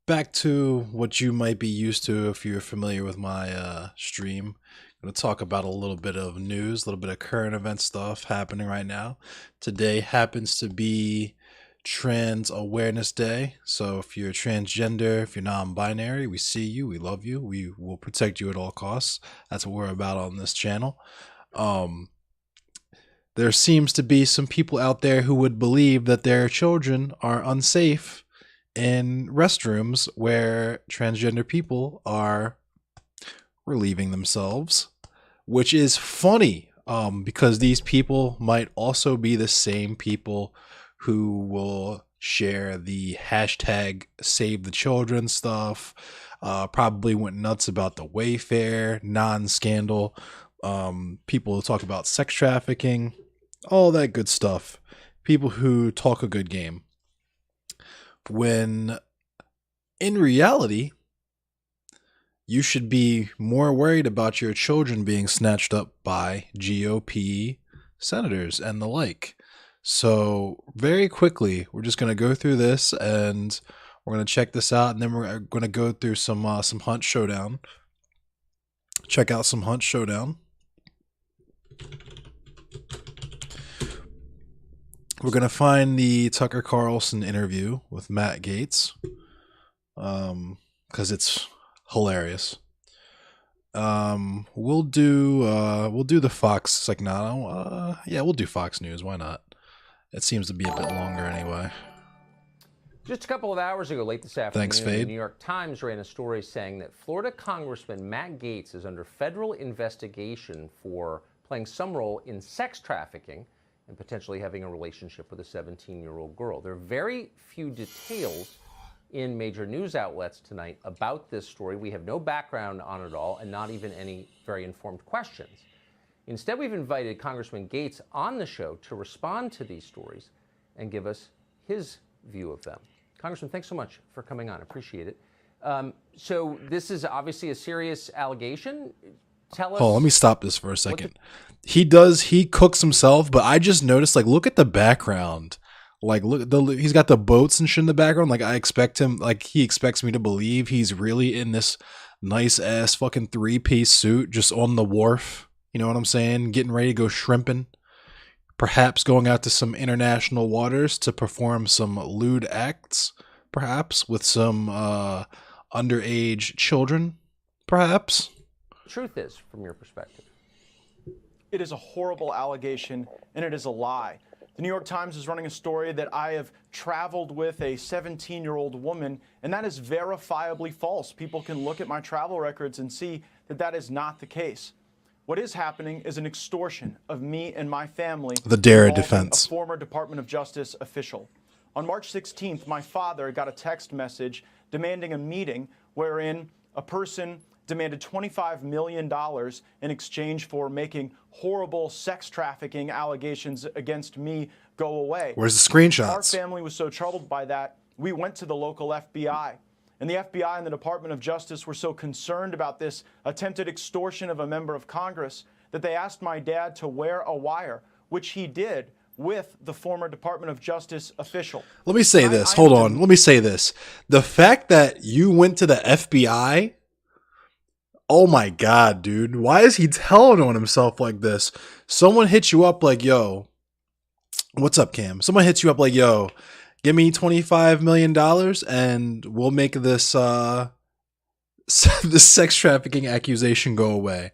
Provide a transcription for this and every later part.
Back to what you might be used to if you're familiar with my stream. I'm going to talk about a little bit of news, a little bit of current event stuff happening right now. Today happens to be Trans Awareness Day. So if you're transgender, if you're non binary, we see you, we love you, we will protect you at all costs. That's what we're about on this channel. Um, there seems to be some people out there who would believe that their children are unsafe in restrooms where transgender people are relieving themselves, which is funny because these people might also be the same people who will share the hashtag save the children stuff, probably went nuts about the Wayfair non-scandal, people who talk about sex trafficking, all that good stuff, people who talk a good game, when in reality, you should be more worried about your children being snatched up by GOP senators and the like. So, very quickly, we're just going to go through this and we're going to check this out, and then we're going to go through some Hunt Showdown. Check out some Hunt Showdown. We're going to find the Tucker Carlson interview with Matt Gaetz, because it's hilarious. We'll do the Fox. It's like, no, yeah, we'll do Fox News. Why not? It seems to be a bit longer anyway. Just a couple of hours ago, late this afternoon, Thanks, Fade. the New York Times ran a story saying that Florida Congressman Matt Gaetz is under federal investigation for playing some role in sex trafficking and potentially having a relationship with a 17-year-old girl. There are very few details in major news outlets tonight about this story. We have no background on it all and not even any very informed questions. Instead, we've invited Congressman Gaetz on the show to respond to these stories and give us his view of them. Congressman, thanks so much for coming on. Appreciate it. So this is obviously a serious allegation. Tell us. Oh, let me stop this for a second. He cooks himself, but I just noticed, like, look at the background. Like, look, he's got the boats and shit in the background. Like, I expect him, like, he expects me to believe he's really in this nice ass fucking 3-piece suit just on the wharf. You know what I'm saying? Getting ready to go shrimping. Perhaps going out to some international waters to perform some lewd acts. Perhaps with some underage children. Perhaps. Truth is, from your perspective. It is a horrible allegation, and it is a lie. The New York Times is running a story that I have traveled with a 17-year-old woman, and that is verifiably false. People can look at my travel records and see that that is not the case. What is happening is an extortion of me and my family. The dare defense. A former Department of Justice official. On March 16th, my father got a text message demanding a meeting wherein a person demanded $25 million in exchange for making horrible sex trafficking allegations against me go away. Where's the screenshots? Our family was so troubled by that, we went to the local FBI. And the FBI and the Department of Justice were so concerned about this attempted extortion of a member of Congress that they asked my dad to wear a wire, which he did with the former Department of Justice official. Let me say this. Hold on. Let me say this. The fact that you went to the FBI... Oh my God, dude. Why is he telling on himself like this? Someone hits you up like, yo, what's up, Cam? Someone hits you up like, yo, give me $25 million and we'll make this this sex trafficking accusation go away.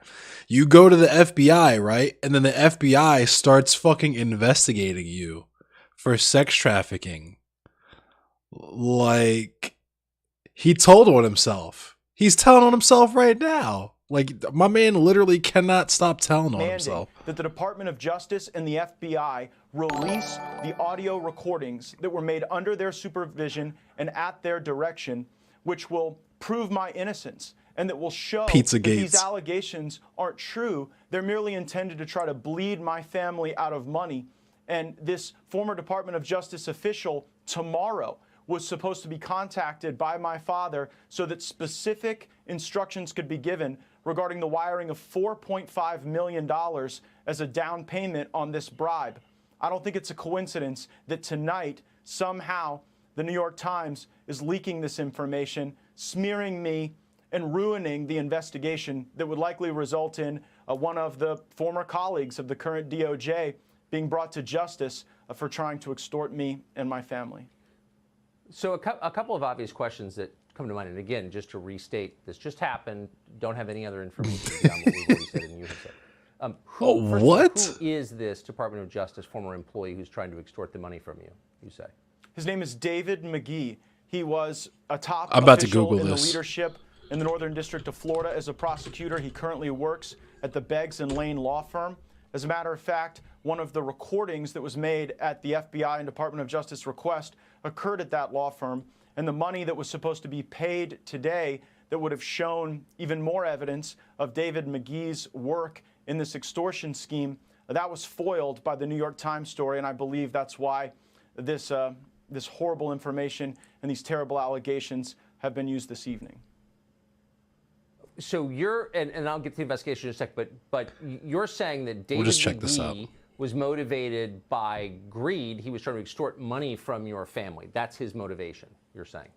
You go to the FBI, right? And then the FBI starts fucking investigating you for sex trafficking. Like, he told on himself. He's telling on himself right now. Like, my man literally cannot stop telling on himself. That the Department of Justice and the FBI release the audio recordings that were made under their supervision and at their direction, which will prove my innocence and that will show that these allegations aren't true. They're merely intended to try to bleed my family out of money. And this former Department of Justice official tomorrow was supposed to be contacted by my father so that specific instructions could be given regarding the wiring of $4.5 million as a down payment on this bribe. I don't think it's a coincidence that tonight, somehow, the New York Times is leaking this information, smearing me, and ruining the investigation that would likely result in one of the former colleagues of the current DOJ being brought to justice for trying to extort me and my family. So a couple of obvious questions that come to mind, and again, just to restate, this just happened, don't have any other information beyond what we've already said and you have said. What? Who is this Department of Justice former employee who's trying to extort the money from you, you say? His name is David McGee. He was a top I'm about to official Google in the this. leadership in the Northern District of Florida as a prosecutor. He currently works at the Beggs and Lane law firm. As a matter of fact, one of the recordings that was made at the FBI and Department of Justice request occurred at that law firm, and the money that was supposed to be paid today that would have shown even more evidence of David McGee's work in this extortion scheme, that was foiled by the New York Times story, and I believe that's why this horrible information and these terrible allegations have been used this evening. So you're, and I'll get to the investigation in a sec, but you're saying that David just check this out. McGee was motivated by greed. He was trying to extort money from your family. That's his motivation, you're saying?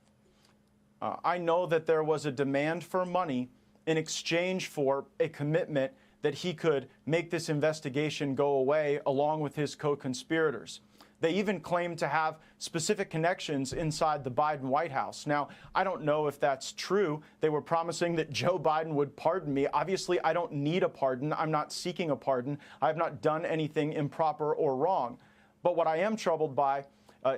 I know that there was a demand for money in exchange for a commitment that he could make this investigation go away along with his co-conspirators. They even claim to have specific connections inside the Biden White House. Now, I don't know if that's true. They were promising that Joe Biden would pardon me. Obviously, I don't need a pardon. I'm not seeking a pardon. I have not done anything improper or wrong. But what I am troubled by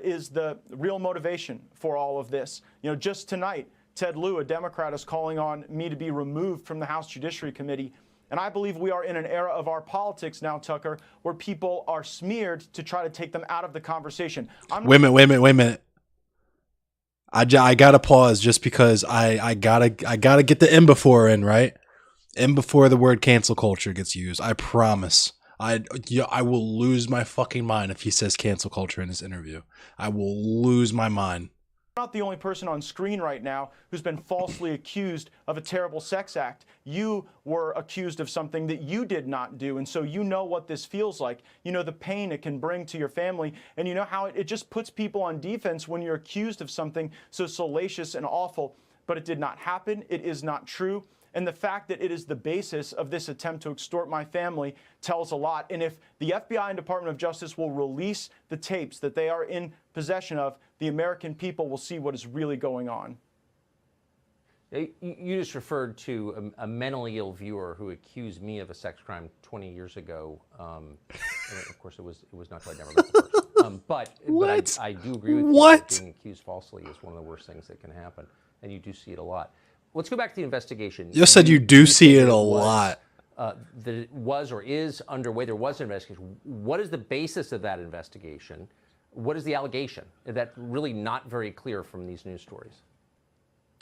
is the real motivation for all of this. You know, just tonight, Ted Lieu, a Democrat, is calling on me to be removed from the House Judiciary Committee. And I believe we are in an era of our politics now, Tucker, where people are smeared to try to take them out of the conversation. Wait a minute. I gotta pause just because I gotta get the "in" before in, right? "In" before the word cancel culture gets used. I promise. I will lose my fucking mind if he says cancel culture in this interview. I will lose my mind. You're not the only person on screen right now who's been falsely accused of a terrible sex act. You were accused of something that you did not do, and so you know what this feels like. You know the pain it can bring to your family, and you know how it just puts people on defense when you're accused of something so salacious and awful. But it did not happen. It is not true. And the fact that it is the basis of this attempt to extort my family tells a lot. And if the FBI and Department of Justice will release the tapes that they are in possession of, the American people will see what is really going on. You just referred to a mentally ill viewer who accused me of a sex crime 20 years ago. And of course, it was not quite never met the person. But I do agree with you that being accused falsely is one of the worst things that can happen. And you do see it a lot. Let's go back to the investigation. You said you do see it a lot. That it was or is underway. There was an investigation. What is the basis of that investigation? What is the allegation? That's really not very clear from these news stories.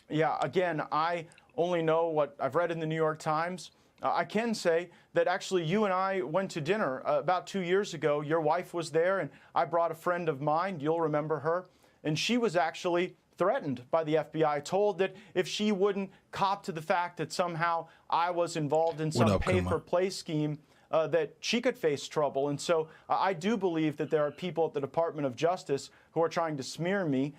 Yeah, again, I only know what I've read in the New York Times. I can say that actually you and I went to dinner about 2 years ago. Your wife was there, and I brought a friend of mine. You'll remember her. And she was actually threatened by the FBI, told that if she wouldn't cop to the fact that somehow I was involved in some pay-for-play scheme, that she could face trouble. And so I do believe that there are people at the Department of Justice who are trying to smear me,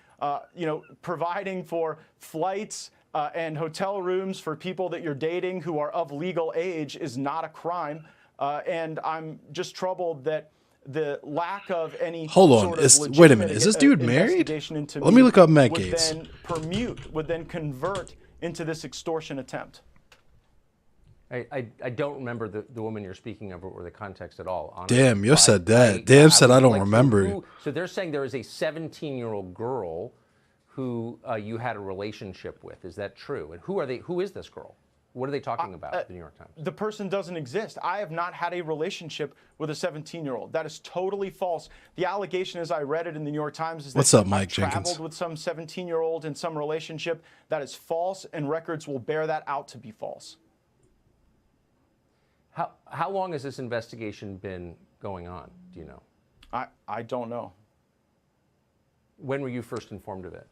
providing for flights and hotel rooms for people that you're dating who are of legal age is not a crime. And I'm just troubled that the lack of any wait a minute, is this dude married? Let me look up Matt Gaetz. Would then convert into this extortion attempt. I don't remember the woman you're speaking of or the context at all. Honestly. Damn, you said that. Damn said I don't remember. So they're saying there is a 17-year-old girl who you had a relationship with. Is that true? And who are they? Who is this girl? What are they talking about, the New York Times? The person doesn't exist. I have not had a relationship with a 17-year-old. That is totally false. The allegation, as I read it in the New York Times, is that I traveled with some 17-year-old in some relationship. That is false, and records will bear that out to be false. How long has this investigation been going on? Do you know? I don't know. When were you first informed of it?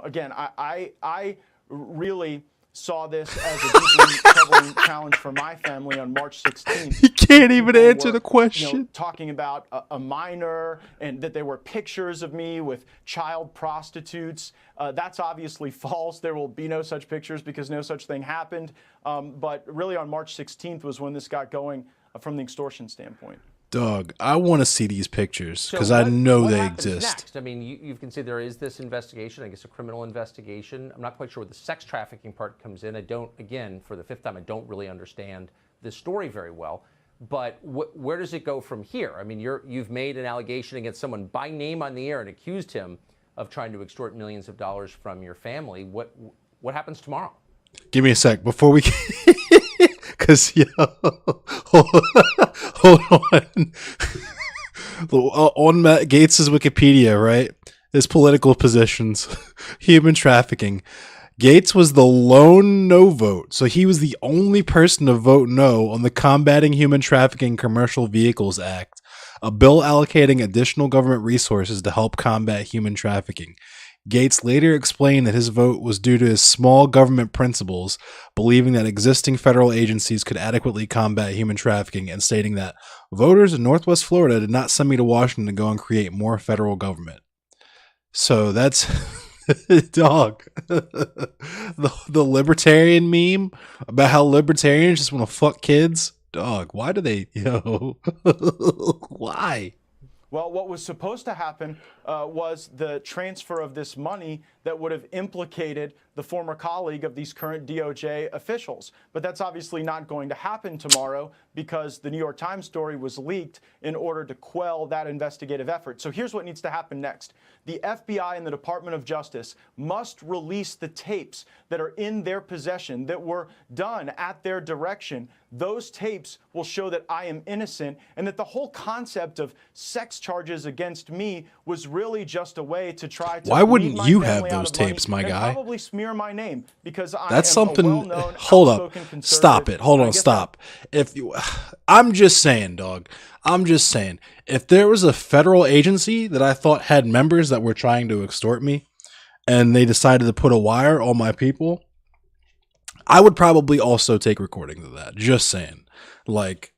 Again, I really saw this as a deeply troubling challenge for my family on March 16th. He can't even People answer were, the question. talking about a minor and that there were pictures of me with child prostitutes. That's obviously false. There will be no such pictures because no such thing happened. But really on March 16th was when this got going from the extortion standpoint. Dog, I want to see these pictures because I know what they happens exist. Next? I mean, you can see there is this investigation, I guess a criminal investigation. I'm not quite sure where the sex trafficking part comes in. I don't, again, for the fifth time, I don't really understand this story very well. But where does it go from here? I mean, you've made an allegation against someone by name on the air and accused him of trying to extort millions of dollars from your family. What happens tomorrow? Give me a sec before we, because hold on. On Matt Gaetz' Wikipedia, right? His political positions, human trafficking. Gaetz was the lone no vote, so he was the only person to vote no on the Combating Human Trafficking Commercial Vehicles Act, a bill allocating additional government resources to help combat human trafficking. Gaetz later explained that his vote was due to his small government principles, believing that existing federal agencies could adequately combat human trafficking, and stating that voters in Northwest Florida did not send me to Washington to go and create more federal government. So that's dog. The libertarian meme about how libertarians just want to fuck kids. Dog, why do they, why? Well, what was supposed to happen was the transfer of this money that would have implicated the former colleague of these current DOJ officials. But that's obviously not going to happen tomorrow because the New York Times story was leaked in order to quell that investigative effort. So here's what needs to happen next. The FBI and the Department of Justice must release the tapes that are in their possession that were done at their direction. Those tapes will show that I am innocent and that the whole concept of sex charges against me was really just a way to try to. Why wouldn't you have those tapes, my guy? Probably smear my name because I That's am something. a well-known, Hold up, outspoken stop it. conservative. Hold And I on, guess stop. If you, I'm just saying, dog. I'm just saying. If there was a federal agency that I thought had members that were trying to extort me, and they decided to put a wire on my people, I would probably also take recordings of that. Just saying. Like,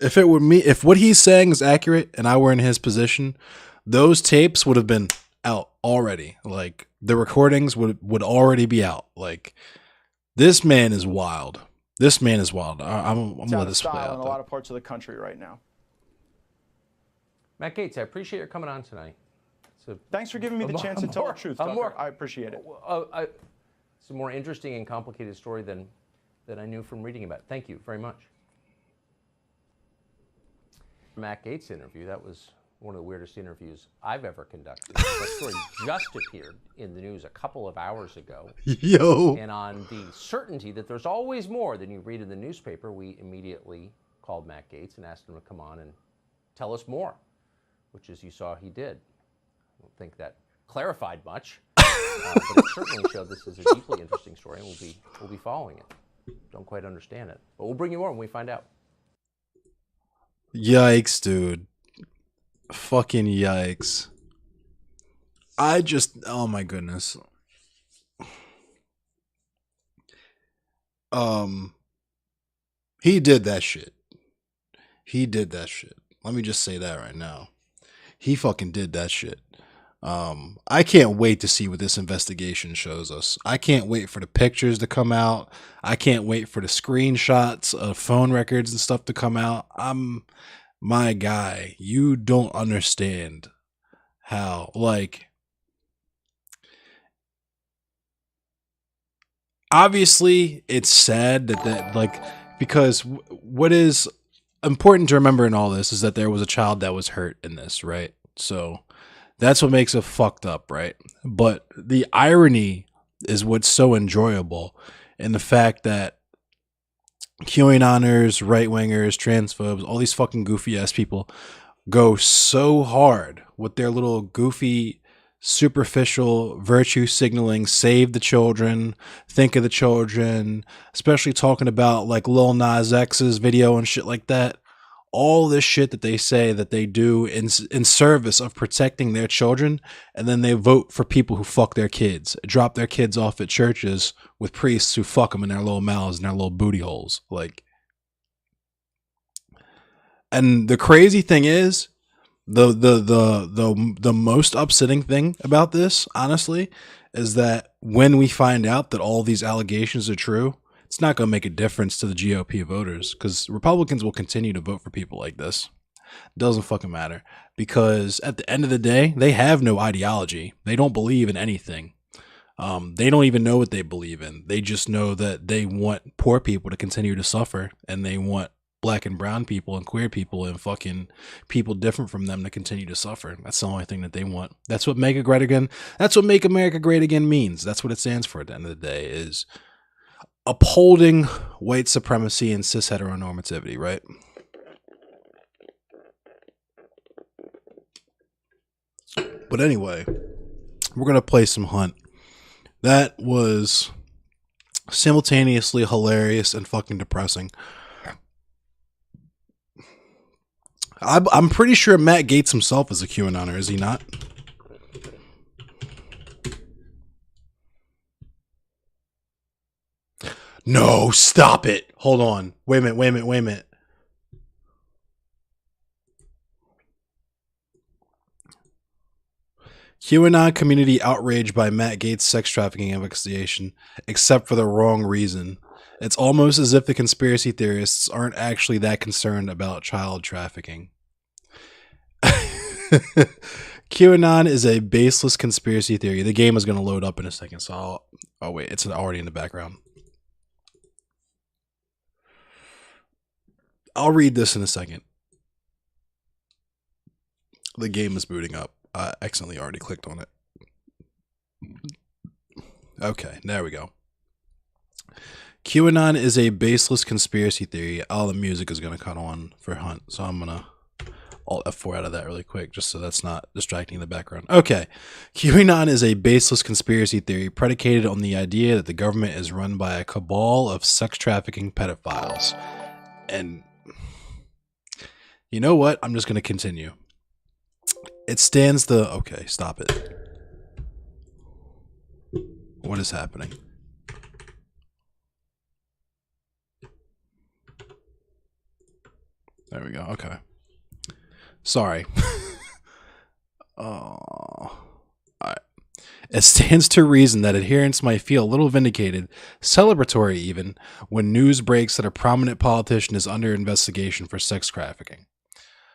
if it were me, if what he's saying is accurate and I were in his position, those tapes would have been out already. Like, the recordings would already be out. Like, this man is wild. This man is wild. I'm gonna let this play out. In a lot of parts of the country right now. Matt Gaetz, I appreciate your coming on tonight. Thanks for giving me the chance to tell the truth, Tucker. I appreciate it. It's a more interesting and complicated story than I knew from reading about it. Thank you very much. Matt Gaetz interview, that was one of the weirdest interviews I've ever conducted. That story just appeared in the news a couple of hours ago. Yo. And on the certainty that there's always more than you read in the newspaper, we immediately called Matt Gaetz and asked him to come on and tell us more, which, as you saw, he did. I don't think that clarified much, but it certainly showed this is a deeply interesting story, and we'll be following it. Don't quite understand it, but we'll bring you more when we find out. Yikes, dude. Fucking yikes. Oh my goodness. He did that shit. He did that shit. Let me just say that right now. He fucking did that shit. I can't wait to see what this investigation shows us. I can't wait for the pictures to come out. I can't wait for the screenshots of phone records and stuff to come out. My guy, you don't understand how, like, obviously it's sad that like, because what is important to remember in all this is that there was a child that was hurt in this, right? So that's what makes it fucked up, right? But the irony is what's so enjoyable in the fact that QAnoners, right-wingers, transphobes, all these fucking goofy-ass people go so hard with their little goofy, superficial virtue signaling, save the children, think of the children, especially talking about like Lil Nas X's video and shit like that. all this shit that they say that they do in service of protecting their children, and then they vote for people who fuck their kids, drop their kids off at churches with priests who fuck them in their little mouths and their little booty holes. Like, and the crazy thing is, the most upsetting thing about this, honestly, is that when we find out that all these allegations are true, it's not going to make a difference to the GOP voters, because Republicans will continue to vote for people like this. Doesn't fucking matter, because at the end of the day, they have no ideology. They don't believe in anything. They don't even know what they believe in. They just know that they want poor people to continue to suffer, and they want black and brown people and queer people and fucking people different from them to continue to suffer. That's the only thing that they want. That's what Make Great Again. That's what Make America Great Again means. That's what it stands for at the end of the day, is upholding white supremacy and cis heteronormativity, right? But anyway, we're going to play some Hunt. That was simultaneously hilarious and fucking depressing. I'm pretty sure Matt Gaetz himself is a QAnoner, is he not? No, stop it. Hold on. Wait a minute. QAnon community outraged by Matt Gaetz' sex trafficking investigation, except for the wrong reason. It's almost as if the conspiracy theorists aren't actually that concerned about child trafficking. QAnon is a baseless conspiracy theory. The game is going to load up in a second, so oh wait, it's already in the background. I'll read this in a second. The game is booting up. I accidentally already clicked on it. Okay, there we go. QAnon is a baseless conspiracy theory. All the music is going to cut on for Hunt, so I'm going to Alt F4 out of that really quick, just so that's not distracting the background. Okay. QAnon is a baseless conspiracy theory predicated on the idea that the government is run by a cabal of sex trafficking pedophiles. And you know what? I'm just going to continue. It stands the... Okay, stop it. What is happening? There we go. Okay. Sorry. Alright. It stands to reason that adherents might feel a little vindicated, celebratory even, when news breaks that a prominent politician is under investigation for sex trafficking.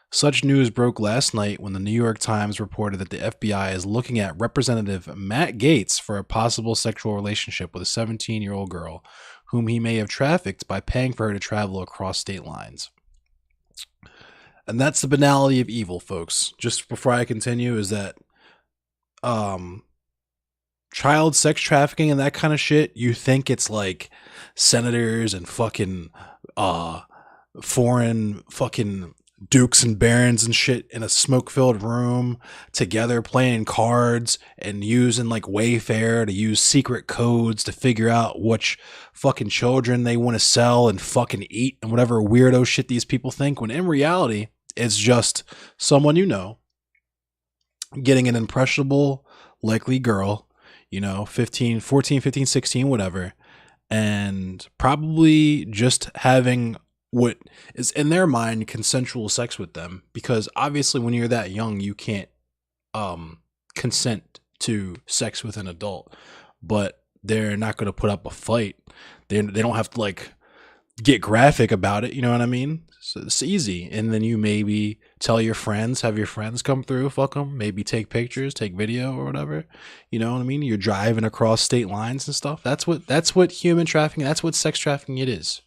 Such news broke last night when the New York Times reported that the FBI is looking at Representative Matt Gaetz for a possible sexual relationship with a 17-year-old girl whom he may have trafficked by paying for her to travel across state lines. And that's the banality of evil, folks. Just before I continue, is that child sex trafficking and that kind of shit, you think it's like senators and fucking foreign fucking dukes and barons and shit in a smoke-filled room together playing cards and using like Wayfair to use secret codes to figure out which fucking children they want to sell and fucking eat and whatever weirdo shit these people think, when in reality it's just someone you know getting an impressionable likely girl, you know, 14, 15, 16, whatever, and probably just having what is in their mind consensual sex with them, because obviously when you're that young you can't consent to sex with an adult, but they're not going to put up a fight. They don't have to like get graphic about it, you know what I mean? So it's easy. And then you maybe tell your friends, have your friends come through, fuck them, maybe take pictures, take video or whatever, you know what I mean? You're driving across state lines and stuff. That's what human trafficking, that's what sex trafficking it is.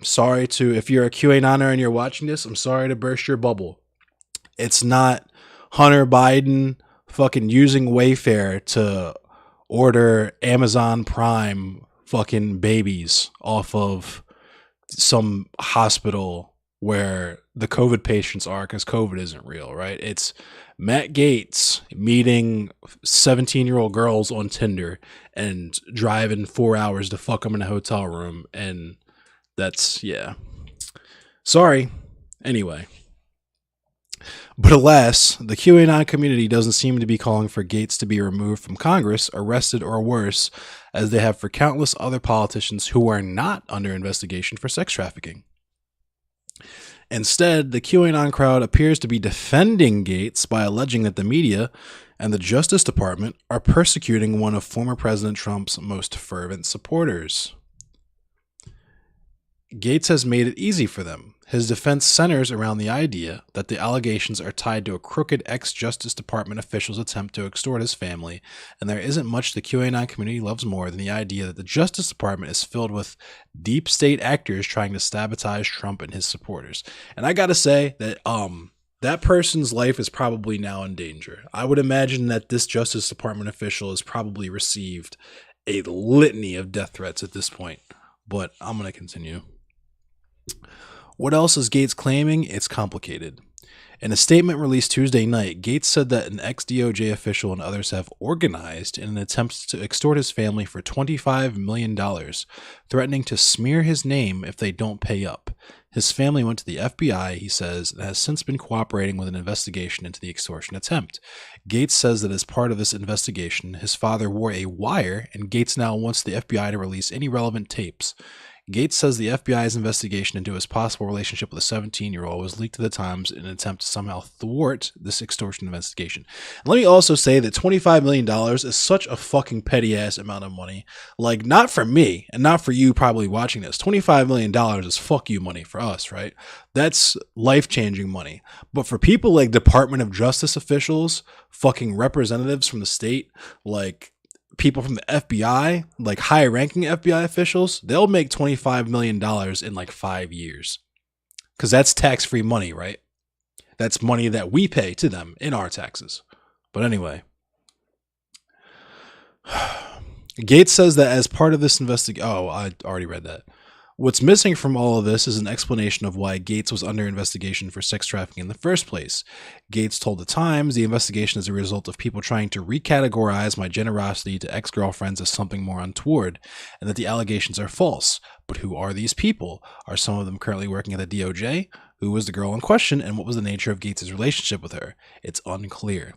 Sorry to, if you're a QAnoner and you're watching this, I'm sorry to burst your bubble. It's not Hunter Biden fucking using Wayfair to order Amazon Prime fucking babies off of some hospital where the COVID patients are, because COVID isn't real, right? It's Matt Gaetz meeting 17-year-old girls on Tinder and driving 4 hours to fuck them in a hotel room, and that's, yeah. Sorry. Anyway. But alas, the QAnon community doesn't seem to be calling for Gaetz to be removed from Congress, arrested, or worse, as they have for countless other politicians who are not under investigation for sex trafficking. Instead, the QAnon crowd appears to be defending Gaetz by alleging that the media and the Justice Department are persecuting one of former President Trump's most fervent supporters. Gaetz has made it easy for them. His defense centers around the idea that the allegations are tied to a crooked ex-Justice Department official's attempt to extort his family, and there isn't much the QAnon community loves more than the idea that the Justice Department is filled with deep state actors trying to sabotage Trump and his supporters. And I gotta say that that person's life is probably now in danger. I would imagine that this Justice Department official has probably received a litany of death threats at this point, but I'm gonna continue. What else is Gaetz claiming? It's complicated. In a statement released Tuesday night, Gaetz said that an ex-DOJ official and others have organized in an attempt to extort his family for $25 million, threatening to smear his name if they don't pay up. His family went to the FBI, he says, and has since been cooperating with an investigation into the extortion attempt. Gaetz says that as part of this investigation, his father wore a wire, and Gaetz now wants the FBI to release any relevant tapes. Gaetz says the FBI's investigation into his possible relationship with a 17-year-old was leaked to the Times in an attempt to somehow thwart this extortion investigation. And let me also say that $25 million is such a fucking petty-ass amount of money. Like, not for me, and not for you probably watching this. $25 million is fuck you money for us, right? That's life-changing money. But for people like Department of Justice officials, fucking representatives from the state, like people from the FBI, like high-ranking FBI officials, they'll make $25 million in like 5 years. Because that's tax-free money, right? That's money that we pay to them in our taxes. But anyway. Gaetz says that as part of this investigation... Oh, I already read that. What's missing from all of this is an explanation of why Gaetz was under investigation for sex trafficking in the first place. Gaetz told the Times the investigation is a result of people trying to recategorize my generosity to ex-girlfriends as something more untoward, and that the allegations are false. But who are these people? Are some of them currently working at the DOJ? Who was the girl in question, and what was the nature of Gaetz' relationship with her? It's unclear.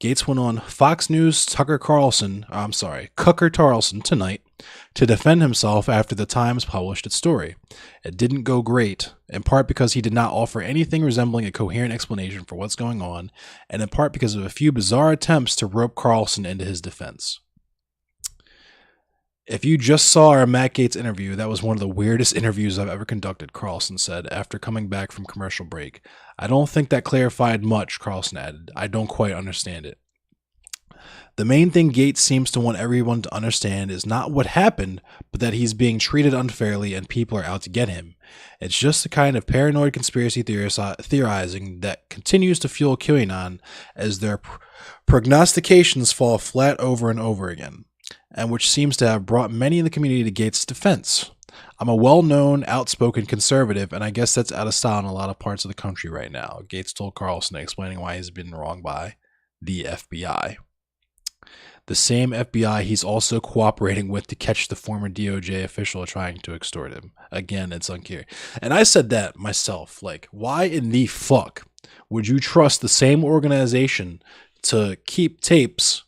Gaetz went on Fox News' Tucker Carlson tonight to defend himself after the Times published its story. It didn't go great, in part because he did not offer anything resembling a coherent explanation for what's going on, and in part because of a few bizarre attempts to rope Carlson into his defense. If you just saw our Matt Gaetz interview, that was one of the weirdest interviews I've ever conducted, Carlson said after coming back from commercial break. I don't think that clarified much, Carlson added. I don't quite understand it. The main thing Gaetz seems to want everyone to understand is not what happened, but that he's being treated unfairly and people are out to get him. It's just the kind of paranoid conspiracy theorizing that continues to fuel QAnon as their prognostications fall flat over and over again, and which seems to have brought many in the community to Gaetz' defense. I'm a well-known, outspoken conservative, and I guess that's out of style in a lot of parts of the country right now, Gaetz told Carlson, explaining why he's been wronged by the FBI. The same FBI he's also cooperating with to catch the former DOJ official trying to extort him. Again, it's unclear. And I said that myself. Like, why in the fuck would you trust the same organization to keep tapes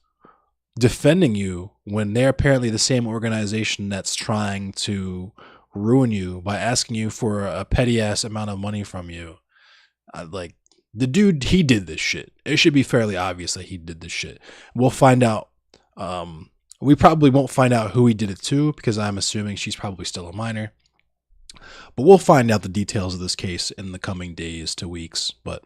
defending you when they're apparently the same organization that's trying to ruin you by asking you for a petty ass amount of money from you? Like, the dude, he did this shit. It should be fairly obvious that he did this shit. We'll find out. We probably won't find out who he did it to, because I'm assuming she's probably still a minor. But we'll find out the details of this case in the coming days to weeks. But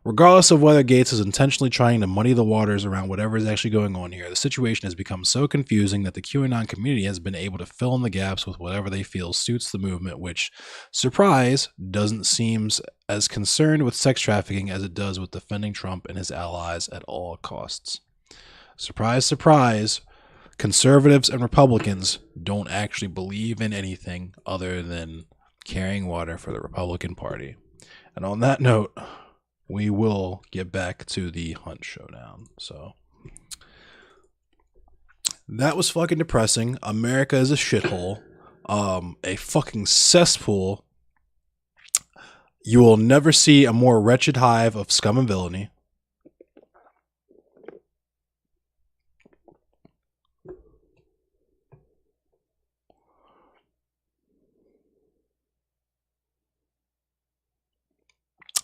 regardless of whether Gaetz is intentionally trying to muddy the waters around whatever is actually going on here, the situation has become so confusing that the QAnon community has been able to fill in the gaps with whatever they feel suits the movement, which, surprise, doesn't seem as concerned with sex trafficking as it does with defending Trump and his allies at all costs. Surprise, surprise, conservatives and Republicans don't actually believe in anything other than carrying water for the Republican Party. And on that note, we will get back to the Hunt Showdown. So that was fucking depressing. America is a shithole, a fucking cesspool. You will never see a more wretched hive of scum and villainy.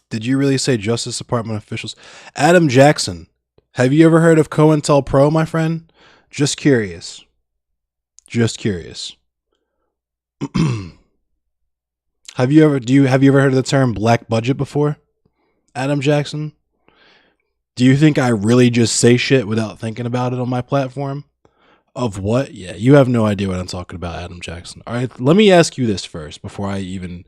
Did you really say Justice Department officials? Adam Jackson, have you ever heard of COINTELPRO, my friend? Just curious. Just curious. Have you ever heard of the term black budget before? Adam Jackson? Do you think I really just say shit without thinking about it on my platform? Of what? Yeah, you have no idea what I'm talking about, Adam Jackson. All right, let me ask you this first before I even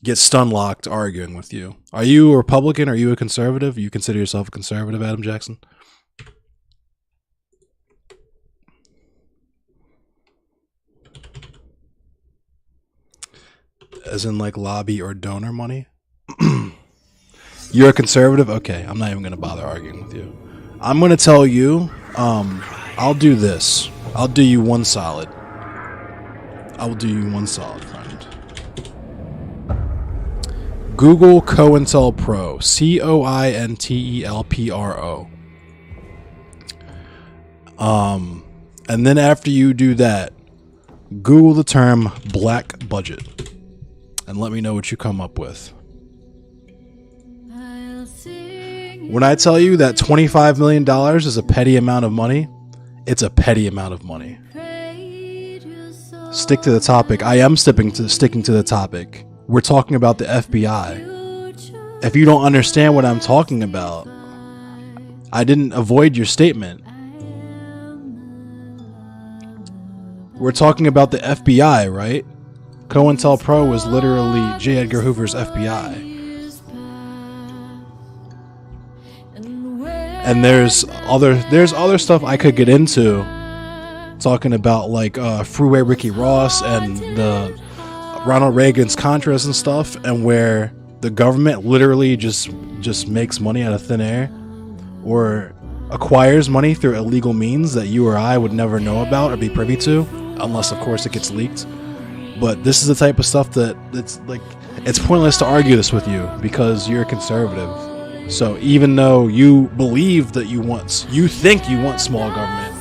get stun locked arguing with you. Are you a Republican? Are you a conservative? You consider yourself a conservative, Adam Jackson? As in like lobby or donor money? You're a conservative? Okay, I'm not even going to bother arguing with you. I'm going to tell you, I'll do this. I'll do you one solid. I will do you one solid, friend. Google COINTELPRO. COINTELPRO. And then after you do that, Google the term black budget. And let me know what you come up with. When I tell you that $25 million is a petty amount of money, it's a petty amount of money. Stick to the topic. I am sticking to the topic. We're talking about the FBI. If you don't understand what I'm talking about, I didn't avoid your statement. We're talking about the FBI, right? COINTELPRO was literally J. Edgar Hoover's FBI. And there's other stuff I could get into, talking about like Freeway Ricky Ross and the Ronald Reagan's Contras and stuff, and where the government literally just makes money out of thin air or acquires money through illegal means that you or I would never know about or be privy to, unless of course it gets leaked. But this is the type of stuff that's like, it's pointless to argue this with you because you're a conservative. So even though you believe that you think you want small government,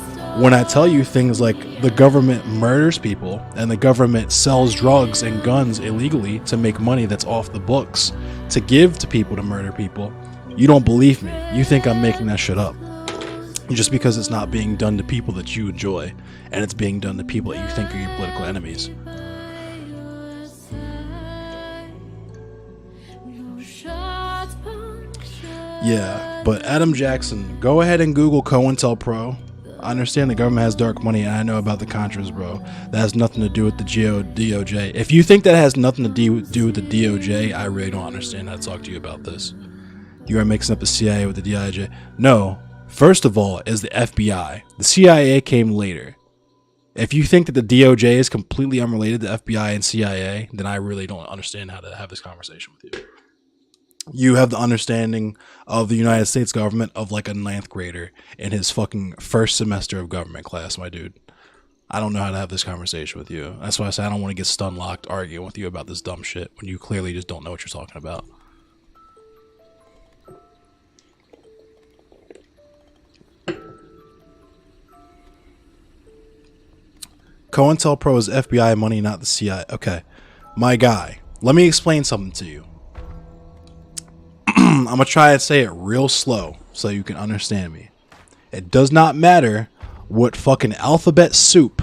when I tell you things like the government murders people and the government sells drugs and guns illegally to make money that's off the books to give to people to murder people, you don't believe me. You think I'm making that shit up. Just because it's not being done to people that you enjoy and it's being done to people that you think are your political enemies. Yeah, but Adam Jackson, go ahead and Google COINTELPRO. I understand the government has dark money, and I know about the Contras, bro. That has nothing to do with the DOJ. If you think that has nothing to do with the DOJ, I really don't understand how to talk to you about this. You are mixing up the CIA with the DIJ. No, first of all, is the FBI. The CIA came later. If you think that the DOJ is completely unrelated to FBI and CIA, then I really don't understand how to have this conversation with you. You have the understanding of the United States government of like a 9th grader in his fucking first semester of government class, my dude. I don't know how to have this conversation with you. That's why I say I don't want to get stun locked arguing with you about this dumb shit when you clearly just don't know what you're talking about. COINTELPRO is FBI money, not the CIA. Okay, my guy, let me explain something to you. I'm going to try and say it real slow so you can understand me. It does not matter what fucking alphabet soup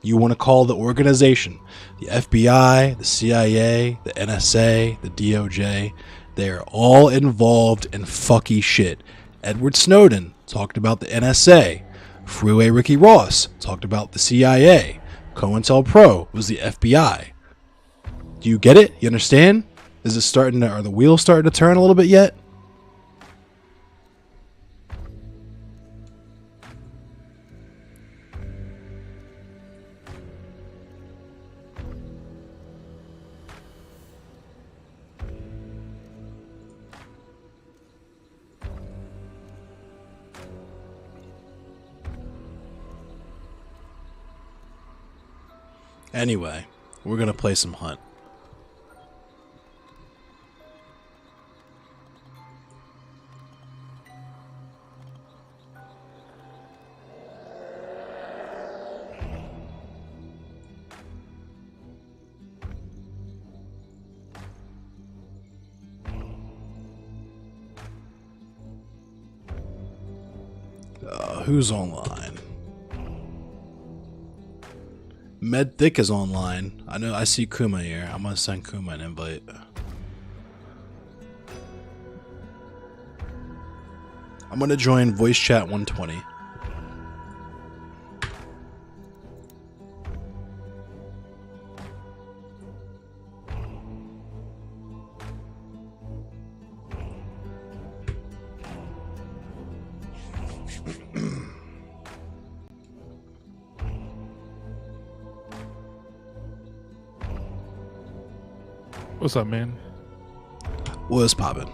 you want to call the organization. The FBI, the CIA, the NSA, the DOJ, they are all involved in fucky shit. Edward Snowden talked about the NSA. Freeway Ricky Ross talked about the CIA. COINTELPRO was the FBI. Do you get it? You understand? Is it starting to, are the wheels starting to turn a little bit yet? Anyway, we're going to play some Hunt. Who's online? Med Thick is online. I know. I see Kuma here. I'm gonna send Kuma an invite. I'm gonna join voice chat 120. What's up, man? What's poppin'?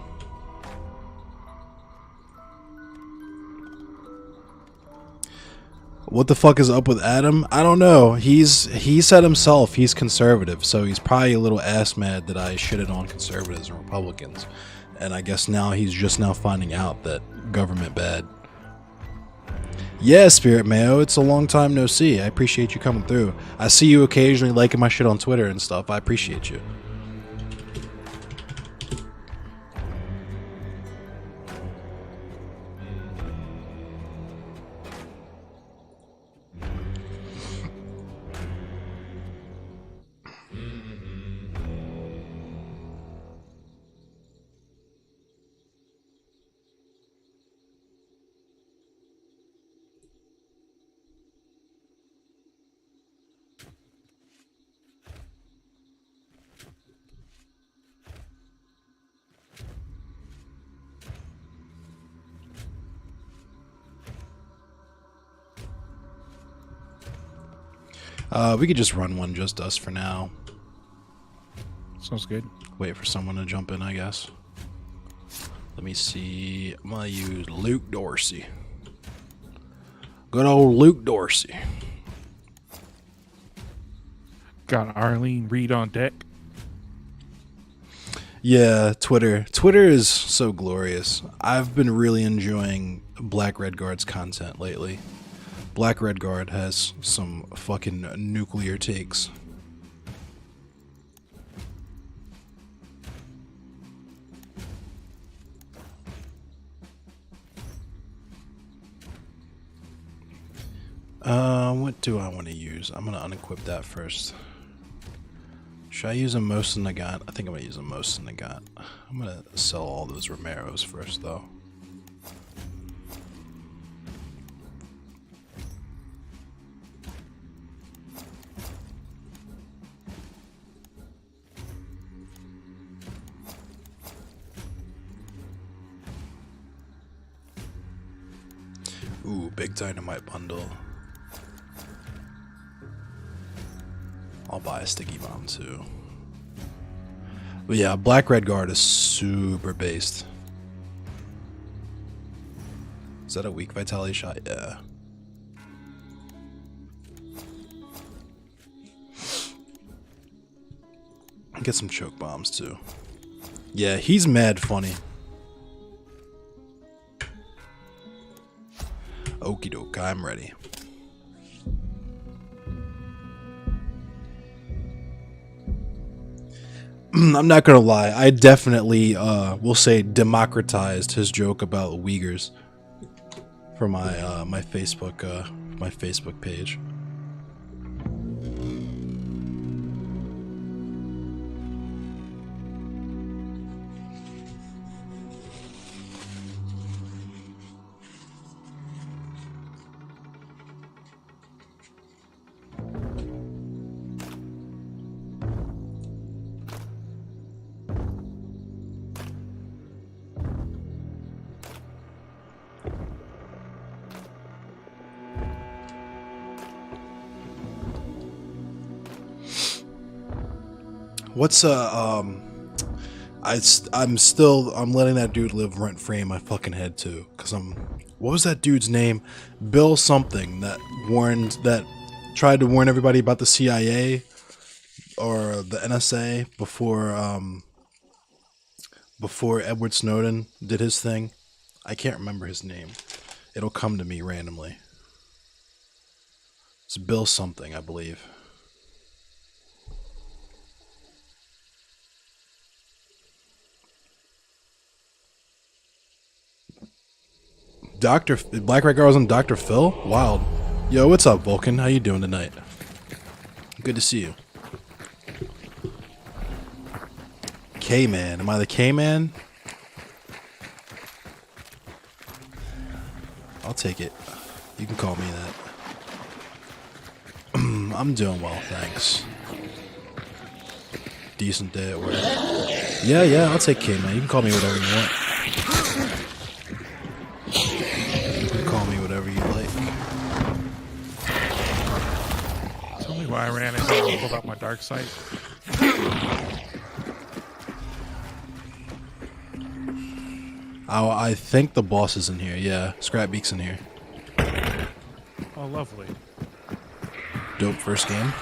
What the fuck is up with Adam? I don't know. He said himself he's conservative, so he's probably a little ass mad that I shitted on conservatives and Republicans. And I guess now he's just now finding out that government bad. Yeah, Spirit Mayo, it's a long time no see. I appreciate you coming through. I see you occasionally liking my shit on Twitter and stuff. I appreciate you. We could just run one just us for now. Sounds good. Wait for someone to jump in, I guess. Let me see. I'm gonna use Luke Dorsey. Good old Luke Dorsey. Got Arlene Reed on deck. Yeah, Twitter. Twitter is so glorious. I've been really enjoying Black Red Guard's content lately. Black Red Guard has some fucking nuclear takes. What do I want to use? I'm gonna unequip that first. Should I use a Most Nagat? I think I'm gonna use a Most Nagat. I'm gonna sell all those Romeros first, though. Ooh, big dynamite bundle. I'll buy a sticky bomb too. But yeah, Black Red Guard is super based. Is that a weak vitality shot? Yeah. Get some choke bombs too. Yeah, he's mad funny. Okie doke, I'm ready. I'm not gonna lie, I definitely will say democratized his joke about Uyghurs for my my Facebook page. What's I'm letting that dude live rent free in my fucking head too, cause what was that dude's name? Bill something that tried to warn everybody about the CIA or the NSA before Edward Snowden did his thing. I can't remember his name. It'll come to me randomly. It's Bill something, I believe. Black Red Guard was on Dr. Phil? Wild. Yo, what's up, Vulcan? How you doing tonight? Good to see you. K-Man. Am I the K-Man? I'll take it. You can call me that. I'm doing well, thanks. Decent day at work. Yeah, I'll take K-Man. You can call me whatever you want. You can call me whatever you like. Tell me why I ran and pulled out my dark sight. Oh, I think the boss is in here. Yeah, Scrapbeak's in here. Oh, lovely. Dope first game.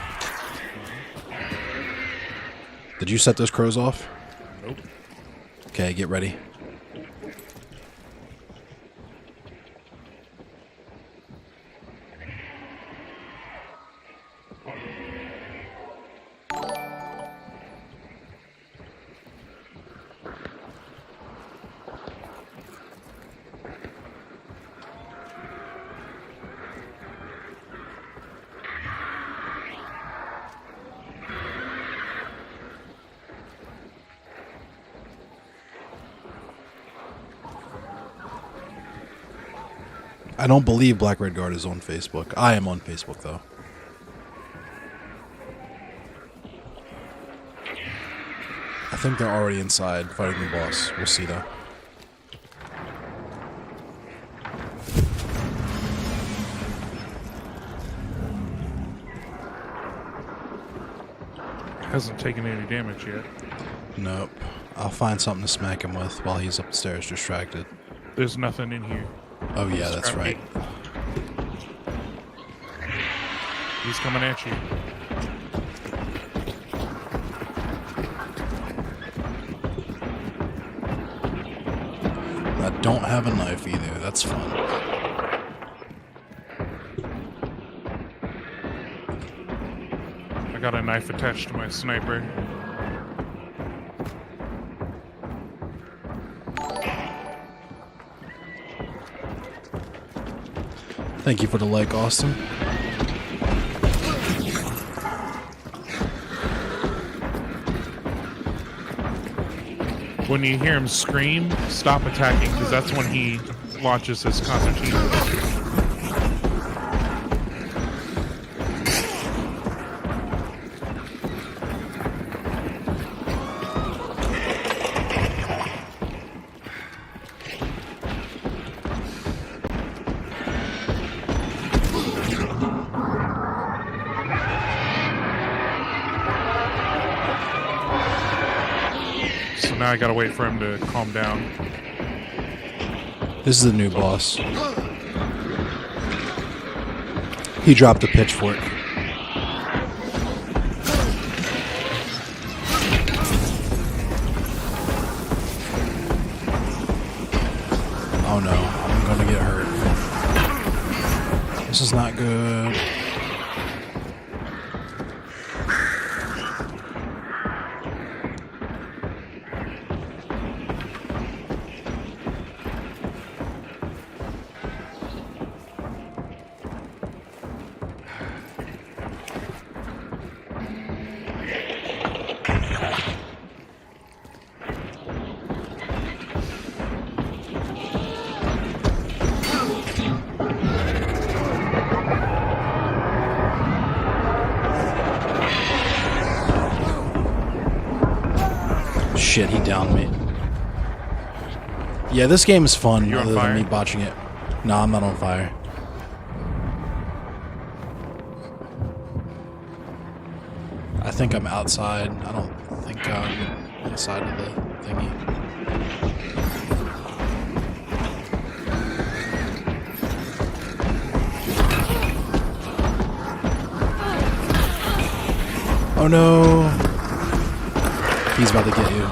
Did you set those crows off? Nope. Okay, get ready. I don't believe Black Red Guard is on Facebook. I am on Facebook, though. I think they're already inside fighting the boss. We'll see, though. Hasn't taken any damage yet. Nope. I'll find something to smack him with while he's upstairs distracted. There's nothing in here. Oh, yeah, that's right. He's coming at you. I don't have a knife either. That's fun. I got a knife attached to my sniper. Thank you for the like, Austin. When you hear him scream, stop attacking, because that's when he launches his concertina. So now I gotta wait for him to calm down. This is the new boss. He dropped a pitchfork. Oh no, I'm gonna get hurt. This is not good. Shit, he downed me. Yeah, this game is fun You on other than fire? me botching it. No, I'm not on fire. I think I'm outside. I don't think I'm inside of the thingy. Oh no! He's about to get you.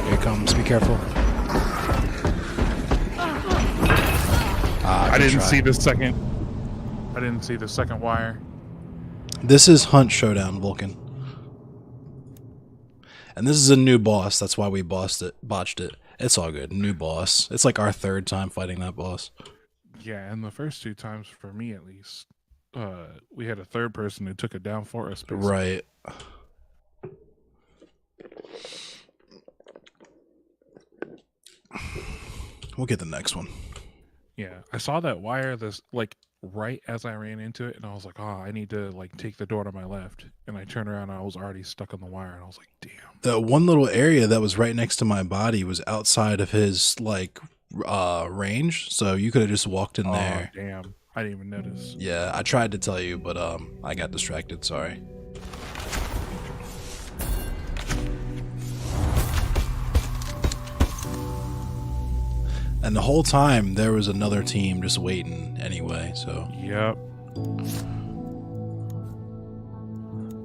Here he comes. Be careful. I didn't see the second. I didn't see the second wire. This is Hunt Showdown, Vulcan. And this is a new boss. That's why we botched it. It's all good. New boss. It's like our third time fighting that boss. Yeah, and the first 2 times, for me at least, we had a third person who took it down for us. Basically. Right. We'll get the next one. Yeah, I saw that wire like right as I ran into it, and I was like, "Oh, I need to like take the door to my left." And I turned around, and I was already stuck on the wire, and I was like, "Damn." The one little area that was right next to my body was outside of his like range, so you could have just walked in there. Oh, damn. I didn't even notice. Yeah, I tried to tell you, but I got distracted. Sorry. And the whole time there was another team just waiting anyway. So Yep.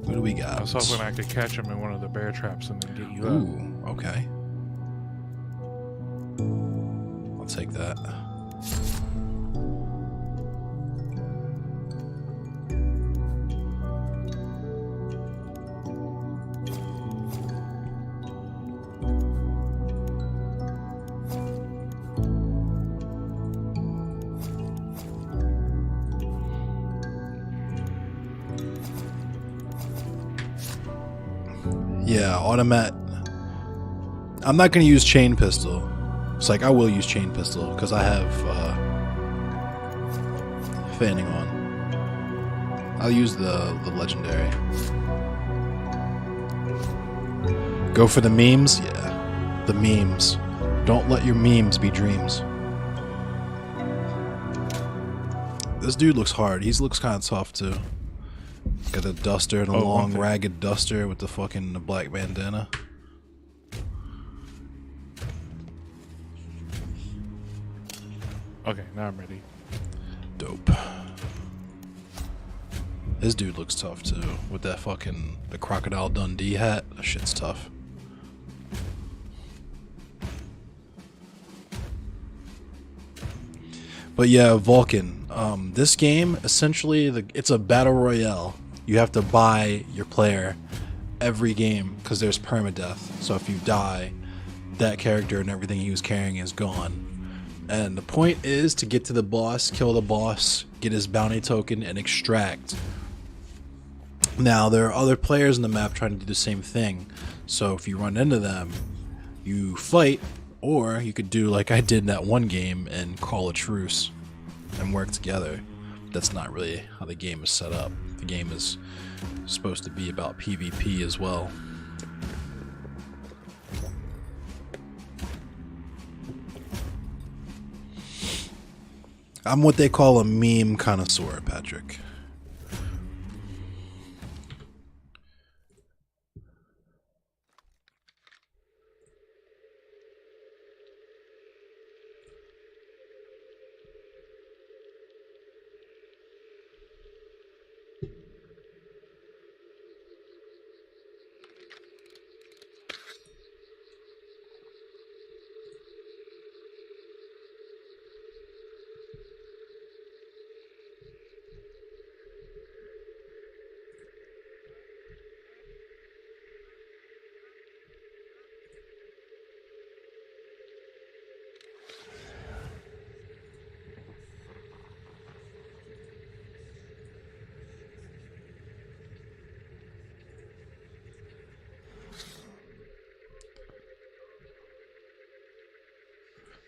what do we got? I was hoping I could catch him in one of the bear traps and then get you out. Ooh, okay. I'll take that. Yeah, automat. I'm not going to use chain pistol. It's like I will use chain pistol because I have fanning on. I'll use the legendary. Go for the memes? Yeah, the memes. Don't let your memes be dreams. This dude looks hard. He looks kind of tough too. Got the duster and a long ragged duster with the fucking black bandana. Okay, now I'm ready. Dope. This dude looks tough too with that fucking the Crocodile Dundee hat. That shit's tough. But yeah, Vulcan. This game essentially it's a battle royale. You have to buy your player every game because there's permadeath. So if you die, that character and everything he was carrying is gone. And the point is to get to the boss, kill the boss, get his bounty token, and extract. Now, there are other players in the map trying to do the same thing. So if you run into them, you fight, or you could do like I did in that one game and call a truce and work together. That's not really how the game is set up. The game is supposed to be about PvP as well. I'm what they call a meme connoisseur, Patrick.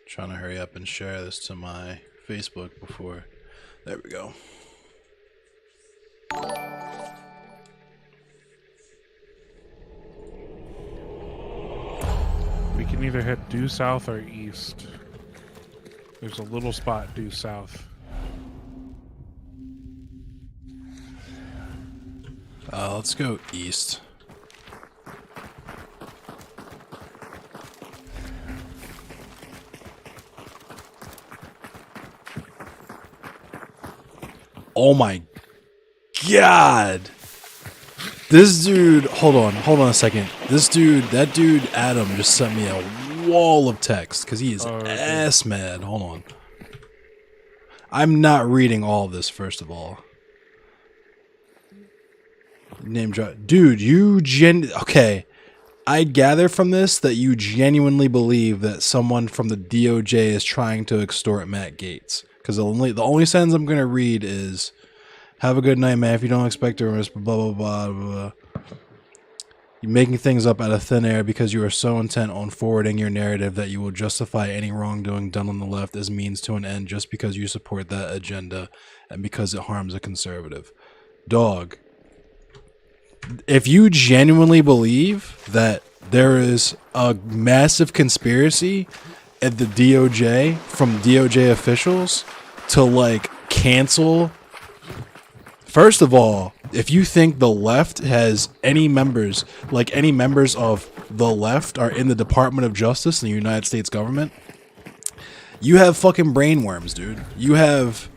Trying to hurry up and share this to my Facebook before. There we go. We can either head due south or east. There's a little spot due south. Let's go east. Oh my god. This dude, hold on a second. That dude Adam just sent me a wall of text because he is ass mad. Hold on. I'm not reading all of this, first of all. Name drop. Dude, okay. I gather from this that you genuinely believe that someone from the DOJ is trying to extort Matt Gaetz. Because the only sentence I'm gonna read is, "Have a good night, man. If you don't expect a risk, blah blah blah blah. You're making things up out of thin air because you are so intent on forwarding your narrative that you will justify any wrongdoing done on the left as means to an end just because you support that agenda and because it harms a conservative." Dog, if you genuinely believe that there is a massive conspiracy at the DOJ from DOJ officials to like cancel, first of all, if you think the left has any members, like any members of the left are in the Department of Justice in the United States government, you have fucking brainworms, dude. You have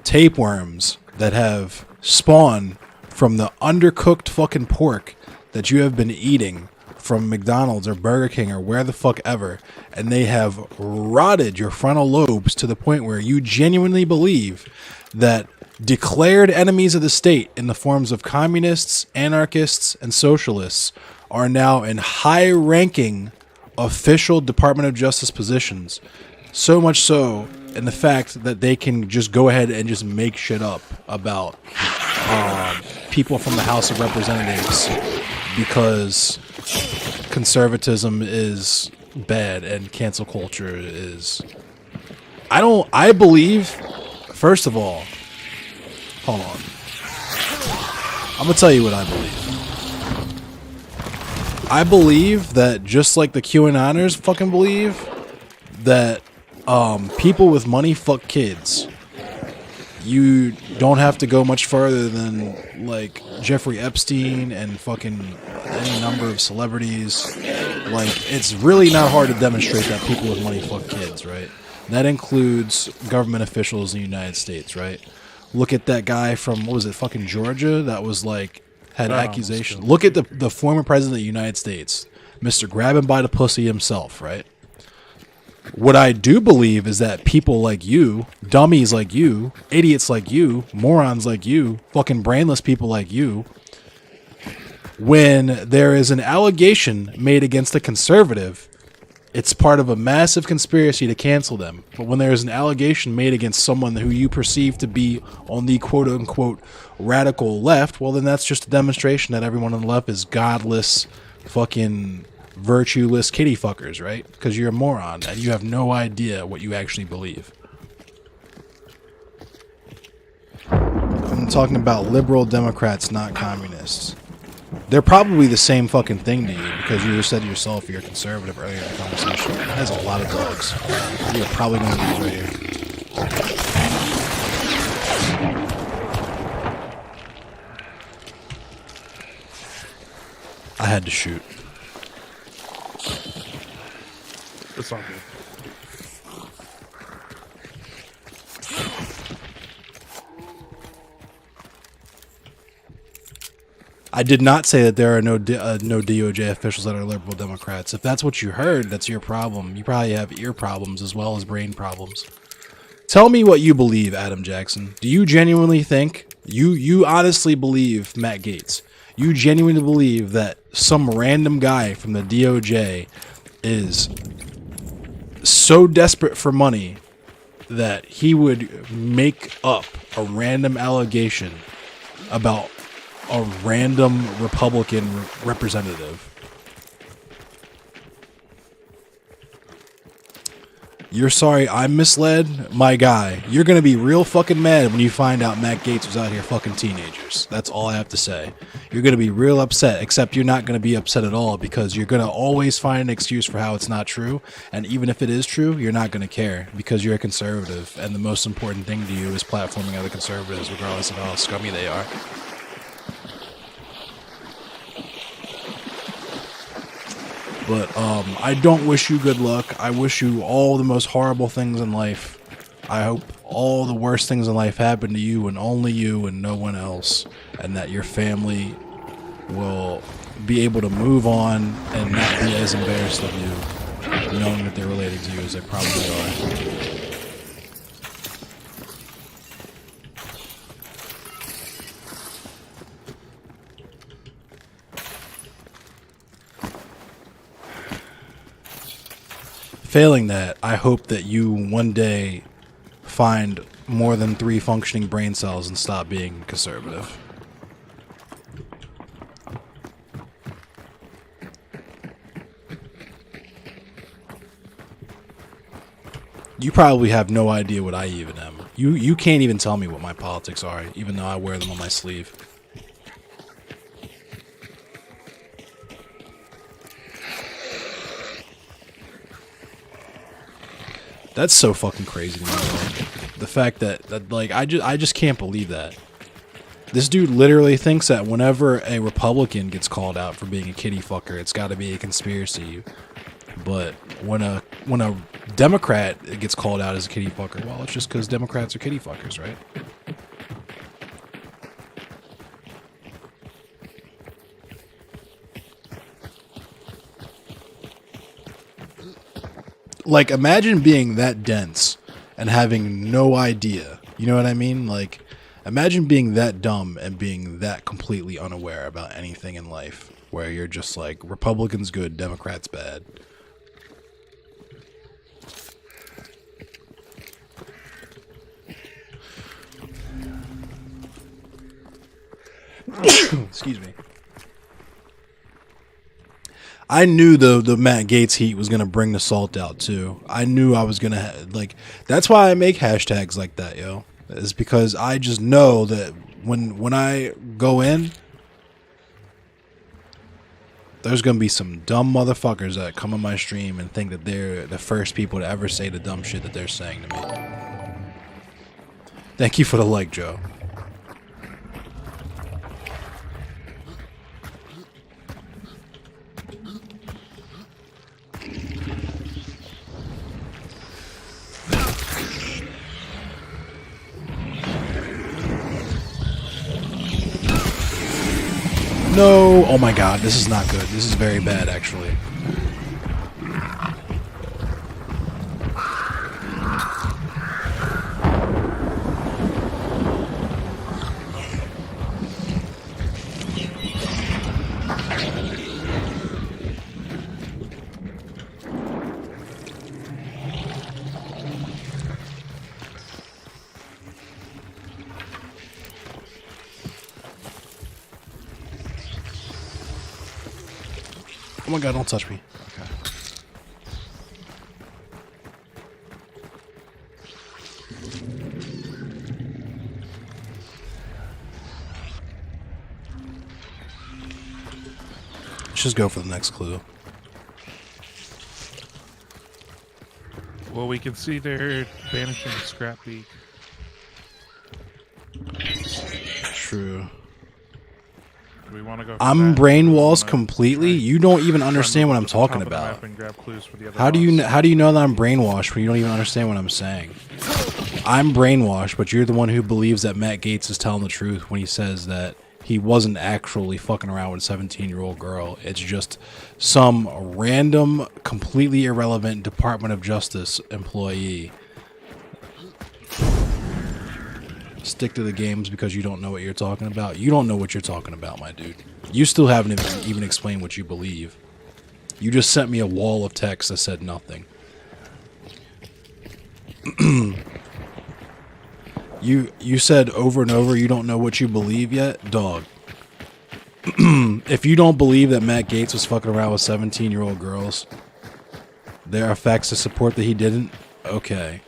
tapeworms that have spawned from the undercooked fucking pork that you have been eating from McDonald's or Burger King or where the fuck ever, and they have rotted your frontal lobes to the point where you genuinely believe that declared enemies of the state in the forms of communists, anarchists, and socialists are now in high-ranking official Department of Justice positions. So much so in the fact that they can just go ahead and just make shit up about people from the House of Representatives because conservatism is bad and cancel culture is... I believe, first of all, hold on. I'm going to tell you what I believe. I believe that just like the QAnoners fucking believe that people with money fuck kids. You don't have to go much further than like Jeffrey Epstein and fucking any number of celebrities. Like, it's really not hard to demonstrate that people with money fuck kids, right? That includes government officials in the United States, right? Look at that guy from, what was it, fucking Georgia? That was like, had accusations. Look at the former president of the United States, Mr. Grab him by the pussy himself, right? What I do believe is that people like you, dummies like you, idiots like you, morons like you, fucking brainless people like you, when there is an allegation made against a conservative, it's part of a massive conspiracy to cancel them. But when there is an allegation made against someone who you perceive to be on the quote-unquote radical left, well, then that's just a demonstration that everyone on the left is godless, fucking virtueless kitty fuckers, right? Because you're a moron and you have no idea what you actually believe. I'm talking about liberal Democrats, not communists. They're probably the same fucking thing to you because you just said to yourself you're a conservative earlier in the conversation. That has a lot of dogs. You're probably going to be right here. I had to shoot. It's all good. I did not say that there are no DOJ officials that are liberal Democrats. If that's what you heard, that's your problem. You probably have ear problems as well as brain problems. Tell me what you believe, Adam Jackson. Do you genuinely think, you honestly believe, Matt Gaetz, you genuinely believe that some random guy from the DOJ is so desperate for money that he would make up a random allegation about a random Republican representative? You're sorry I'm misled? My guy, you're going to be real fucking mad when you find out Matt Gaetz was out here fucking teenagers. That's all I have to say. You're going to be real upset, except you're not going to be upset at all because you're going to always find an excuse for how it's not true. And even if it is true, you're not going to care because you're a conservative. And the most important thing to you is platforming other conservatives, regardless of how scummy they are. But I don't wish you good luck. I wish you all the most horrible things in life. I hope all the worst things in life happen to you and only you and no one else. And that your family will be able to move on and not be as embarrassed of you, knowing that they're related to you as they probably are. failing that, I hope that you one day find more than 3 functioning brain cells and stop being conservative. You probably have no idea what I even am. You can't even tell me what my politics are, even though I wear them on my sleeve. That's so fucking crazy to me, bro. The fact that like I just can't believe that. This dude literally thinks that whenever a Republican gets called out for being a kitty fucker, it's got to be a conspiracy. But when a Democrat gets called out as a kitty fucker, well, it's just because Democrats are kitty fuckers, right? Like, imagine being that dense and having no idea. You know what I mean? Like, imagine being that dumb and being that completely unaware about anything in life, where you're just like, Republicans good, Democrats bad. Excuse me. I knew the Matt Gaetz heat was gonna bring the salt out too. I knew I was gonna like. That's why I make hashtags like that, yo. Is because I just know that when I go in, there's gonna be some dumb motherfuckers that come on my stream and think that they're the first people to ever say the dumb shit that they're saying to me. Thank you for the like, Joe. No! Oh my god, this is not good. This is very bad, actually. Oh my god, don't touch me. Okay. Let's just go for the next clue. Well, we can see they're banishing the scrap beak. True. Do we want to go? I'm brainwashed completely. You don't even understand what I'm talking about. How do you know that I'm brainwashed when you don't even understand what I'm saying? I'm brainwashed, but you're the one who believes that Matt Gaetz is telling the truth when he says that he wasn't actually fucking around with a 17-year-old girl. It's just some random, completely irrelevant Department of Justice employee. Stick to the games because you don't know what you're talking about. You don't know what you're talking about, my dude. You still haven't even explained what you believe. You just sent me a wall of text that said nothing. You said over and over you don't know what you believe yet? Dog. If you don't believe that Matt Gaetz was fucking around with 17-year-old girls, there are facts to support that he didn't? Okay.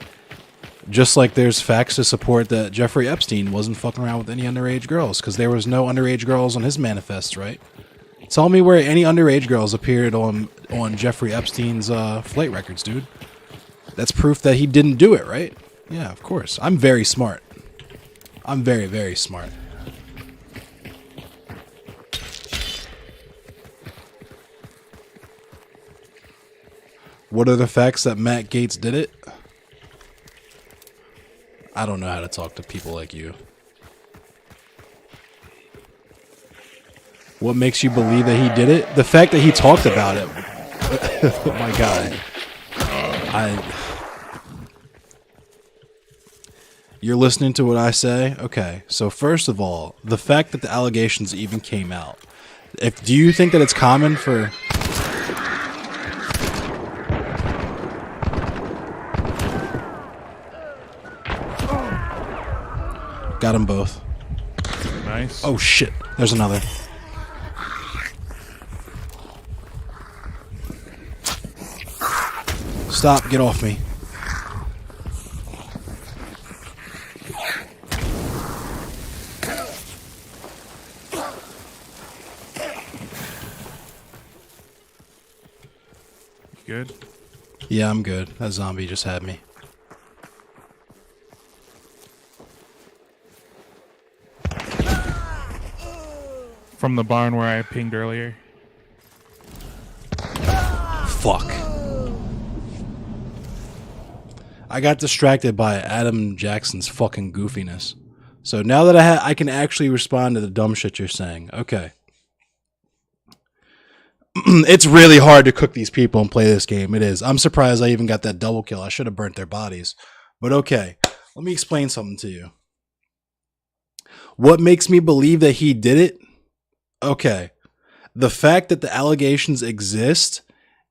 Just like there's facts to support that Jeffrey Epstein wasn't fucking around with any underage girls, because there was no underage girls on his manifest, right? Tell me where any underage girls appeared on Jeffrey Epstein's flight records, dude. That's proof that he didn't do it, right? Yeah, of course. I'm very smart. I'm very, very smart. What are the facts that Matt Gaetz did it? I don't know how to talk to people like you. What makes you believe that he did it? The fact that he talked about it. Oh my god. You're listening to what I say? Okay. So first of all, the fact that the allegations even came out. Do you think that it's common for Got them both. Nice. Oh shit, there's another. Stop, get off me. You good? Yeah, I'm good. That zombie just had me. From the barn where I pinged earlier. Fuck. I got distracted by Adam Jackson's fucking goofiness. So now that I can actually respond to the dumb shit you're saying. Okay. It's really hard to cook these people and play this game. It is. I'm surprised I even got that double kill. I should have burnt their bodies. But okay. Let me explain something to you. What makes me believe that he did it? Okay. The fact that the allegations exist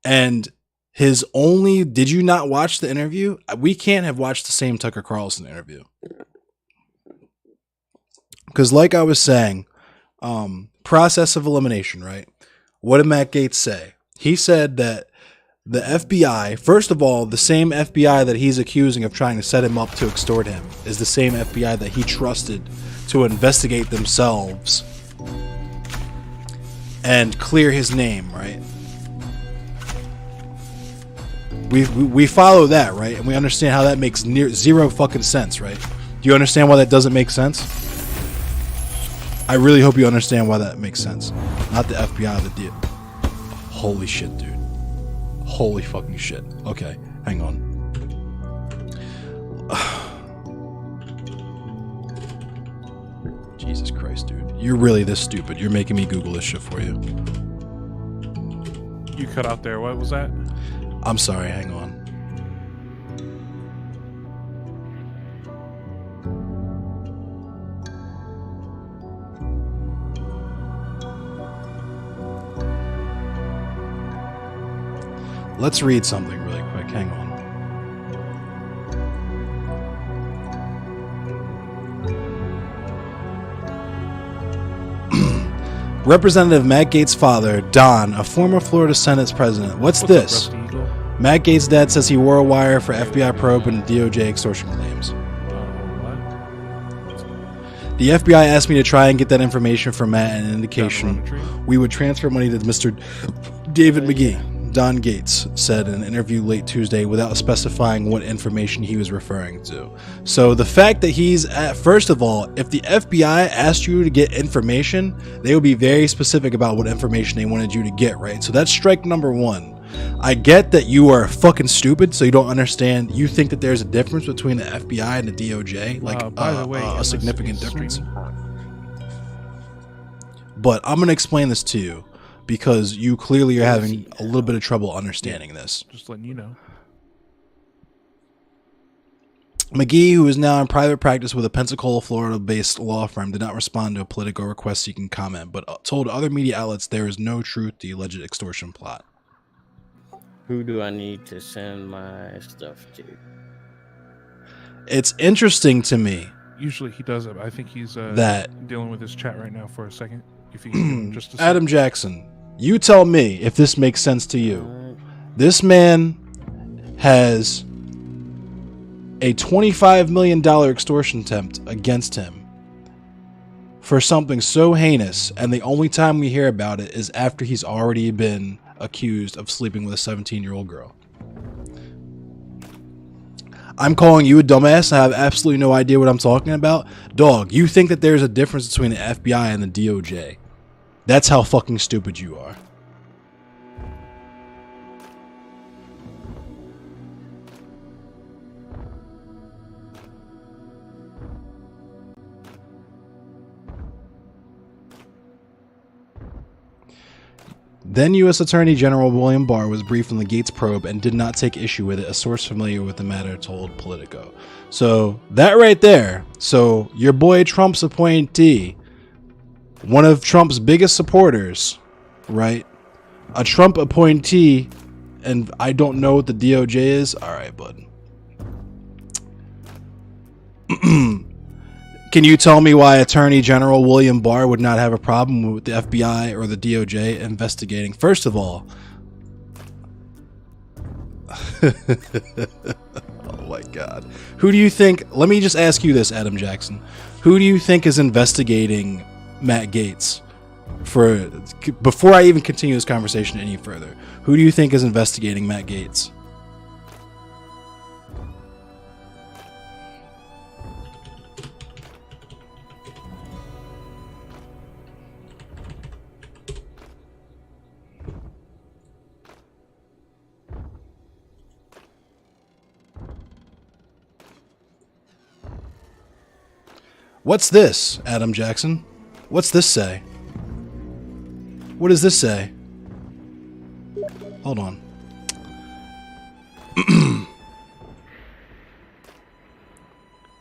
and his only... Did you not watch the interview? We can't have watched the same Tucker Carlson interview. Because like I was saying, process of elimination, right? What did Matt Gaetz say? He said that the FBI, first of all, the same FBI that he's accusing of trying to set him up to extort him is the same FBI that he trusted to investigate themselves and clear his name, right? We follow that, right? And we understand how that makes zero fucking sense, right? Do you understand why that doesn't make sense? I really hope you understand why that makes sense. Not the FBI, the deal. Holy shit, dude. Holy fucking shit. Okay, hang on. Jesus Christ, dude. You're really this stupid. You're making me Google this shit for you. You cut out there. What was that? I'm sorry, hang on. Let's read something really quick. Hang on. Representative Matt Gaetz' father, Don, a former Florida Senate president. What's this? Up, Rusty Eagle? Matt Gaetz' dad says he wore a wire for FBI probe and DOJ extortion claims. What? The FBI asked me to try and get that information from Matt and an indication we would transfer money to Mr. David McGee. Don Gaetz said in an interview late Tuesday without specifying what information he was referring to. So the fact that he's at, first of all, if the FBI asked you to get information, they would be very specific about what information they wanted you to get, right? So that's strike number one. I get that you are fucking stupid, so you don't understand. You think that there's a difference between the FBI and the DOJ, like by the way, a significant difference. streaming. But I'm going to explain this to you because you clearly are having a little bit of trouble understanding this. Just letting you know. McGee, who is now in private practice with a Pensacola, Florida-based law firm, did not respond to a Politico request seeking comment, but told other media outlets there is no truth to the alleged extortion plot. Who do I need to send my stuff to? It's interesting to me Usually he does it. I think he's that dealing with his chat right now for a second. If you can just a Adam Jackson, you tell me if this makes sense to you. This man has a $25 million extortion attempt against him for something so heinous, and the only time we hear about it is after he's already been accused of sleeping with a 17-year-old girl. I'm calling you a dumbass. I have absolutely no idea what I'm talking about. Dog, you think that there's a difference between the FBI and the DOJ. That's how fucking stupid you are. Then U.S. Attorney General William Barr was briefed on the Gaetz probe and did not take issue with it, a source familiar with the matter told Politico. So, that right there. So, your boy Trump's appointee, one of Trump's biggest supporters, right? A Trump appointee, and I don't know what the DOJ is. All right, bud. Can you tell me why Attorney General William Barr would not have a problem with the FBI or the DOJ investigating? First of all, oh my God. Who do you think, let me just ask you this, Adam Jackson. Who do you think is investigating Matt Gaetz? Before I even continue this conversation any further, who do you think is investigating Matt Gaetz? What's this, Adam Jackson? What's this say? What does this say? Hold on.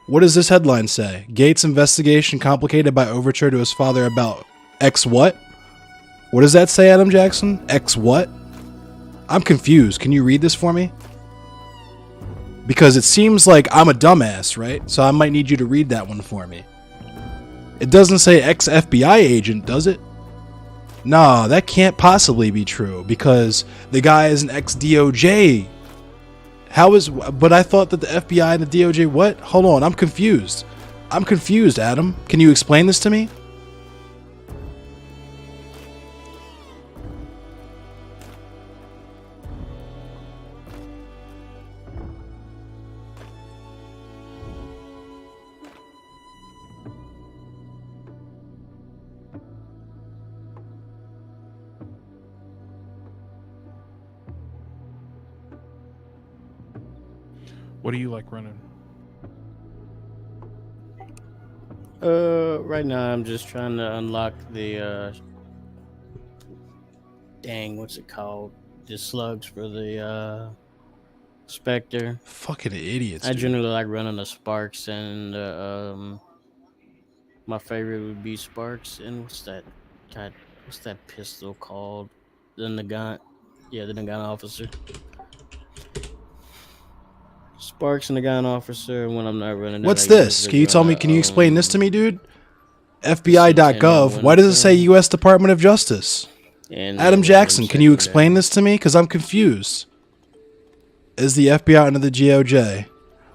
What does this headline say? Gaetz investigation complicated by overture to his father about X what? What does that say, Adam Jackson? X what? I'm confused. Can you read this for me? Because it seems like I'm a dumbass, right? So I might need you to read that one for me. It doesn't say ex-FBI agent, does it? Nah, that can't possibly be true because the guy is an ex-DOJ. But I thought that the FBI and the DOJ, what? Hold on, I'm confused. I'm confused, Adam. Can you explain this to me? What do you like running? Right now I'm just trying to unlock the what's it called? The slugs for the Spectre. Fucking idiots. I Dude. generally like running the Sparks, and my favorite would be Sparks. And what's that pistol called? The Nagant. Yeah, the Nagant officer. Sparks and the gun officer when I'm not running. What's this? Can you tell me? Can you explain this to me, dude? FBI.gov. Why does it say U.S. Department of Justice? Adam Jackson, can you explain this to me? Because I'm confused. Is the FBI under the DOJ?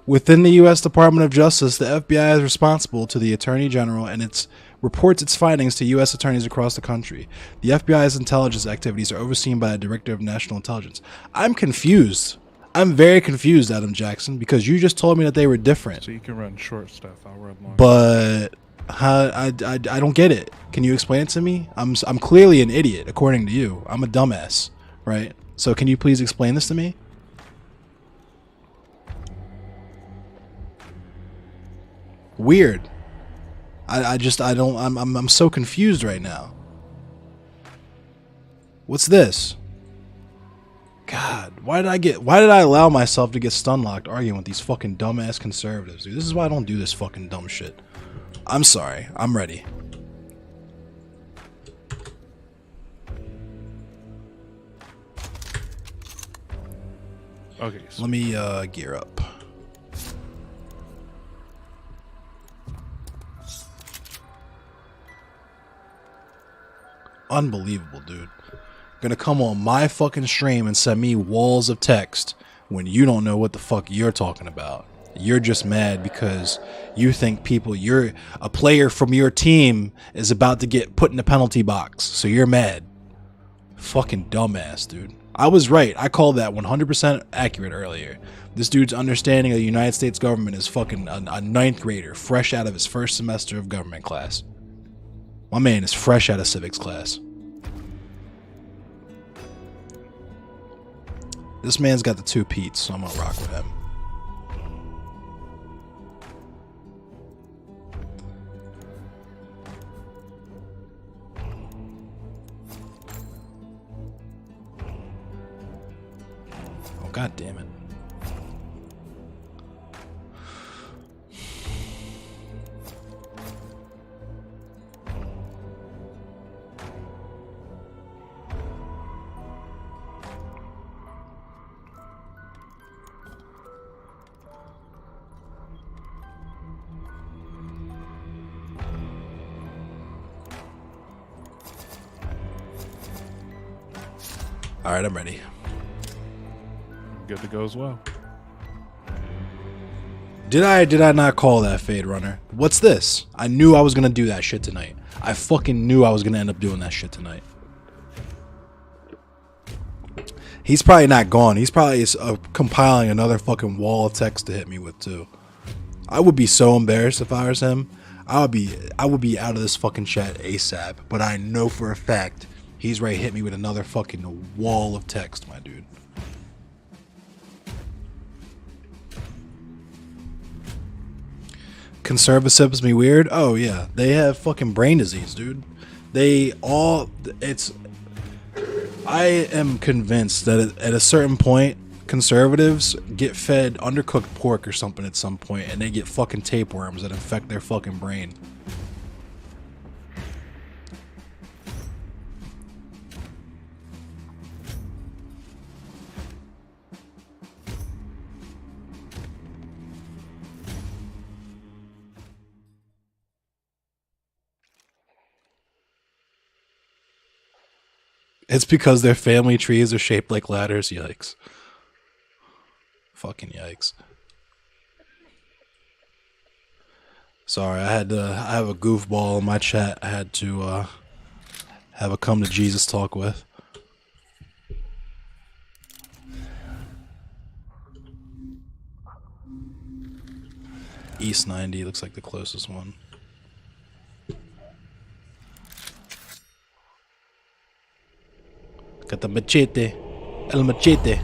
Within the U.S. Department of Justice, the FBI is responsible to the Attorney General and it reports its findings to U.S. attorneys across the country. The FBI's intelligence activities are overseen by a Director of National Intelligence. I'm confused. I'm very confused, Adam Jackson, because you just told me that they were different. So you can run short stuff. I'll run long. But I don't get it. Can you explain it to me? I'm clearly an idiot, according to you. I'm a dumbass, right? So can you please explain this to me? Weird. I'm so confused right now. What's this? God, why did I allow myself to get stun locked arguing with these fucking dumbass conservatives, dude? This is why I don't do this fucking dumb shit. I'm sorry. I'm ready. Okay. So Let me gear up. Unbelievable, dude. Gonna come on my fucking stream and send me walls of text when you don't know what the fuck you're talking about. You're just mad because you think you're a player from your team is about to get put in the penalty box, so you're mad. Fucking dumbass, dude. I was right. I called that 100% accurate earlier. This dude's understanding of the United States government is fucking a ninth grader, fresh out of his first semester of government class. My man is fresh out of civics class. This man's got the 2 Pete's, so I'm gonna rock with him. Oh, god damn it. All right, I'm ready. Good to go as well. Did I not call that Fade Runner? What's this? I knew I was gonna do that shit tonight. I fucking knew I was gonna end up doing that shit tonight. He's probably not gone. He's probably compiling another fucking wall of text to hit me with too. I would be so embarrassed if I was him. I would be out of this fucking chat ASAP. But I know for a fact he's ready to hit me with another fucking wall of text, my dude. Conservatism me weird? Oh yeah, they have fucking brain disease, dude. I am convinced that at a certain point, conservatives get fed undercooked pork or something at some point, and they get fucking tapeworms that infect their fucking brain. It's because their family trees are shaped like ladders. Yikes. Fucking yikes. Sorry, I have a goofball in my chat I had to have a come to Jesus talk with. East 90 looks like the closest one. Got the machete. El machete.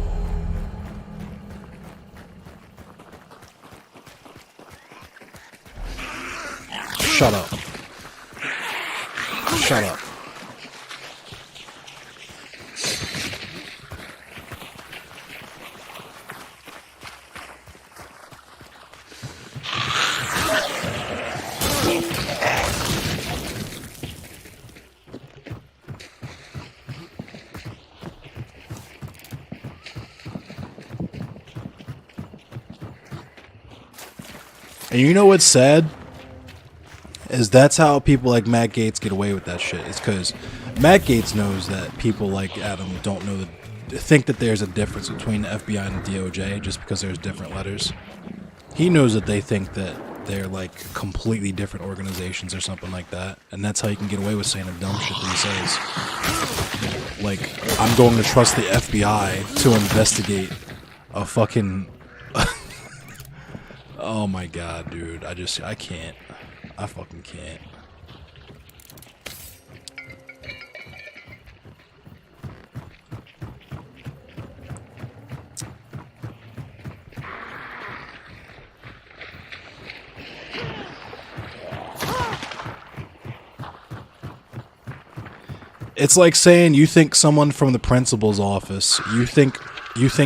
Shut up. Shut up. And you know what's sad? Is that's how people like Matt Gaetz get away with that shit. It's because Matt Gaetz knows that people like Adam don't know think that there's a difference between the FBI and the DOJ just because there's different letters. He knows that they think that they're like completely different organizations or something like that, and that's how you can get away with saying the dumb shit that he says. Like, I'm going to trust the FBI to investigate a fucking. Oh my god, dude. I can't. I fucking can't. It's like saying you think someone from the principal's office, you think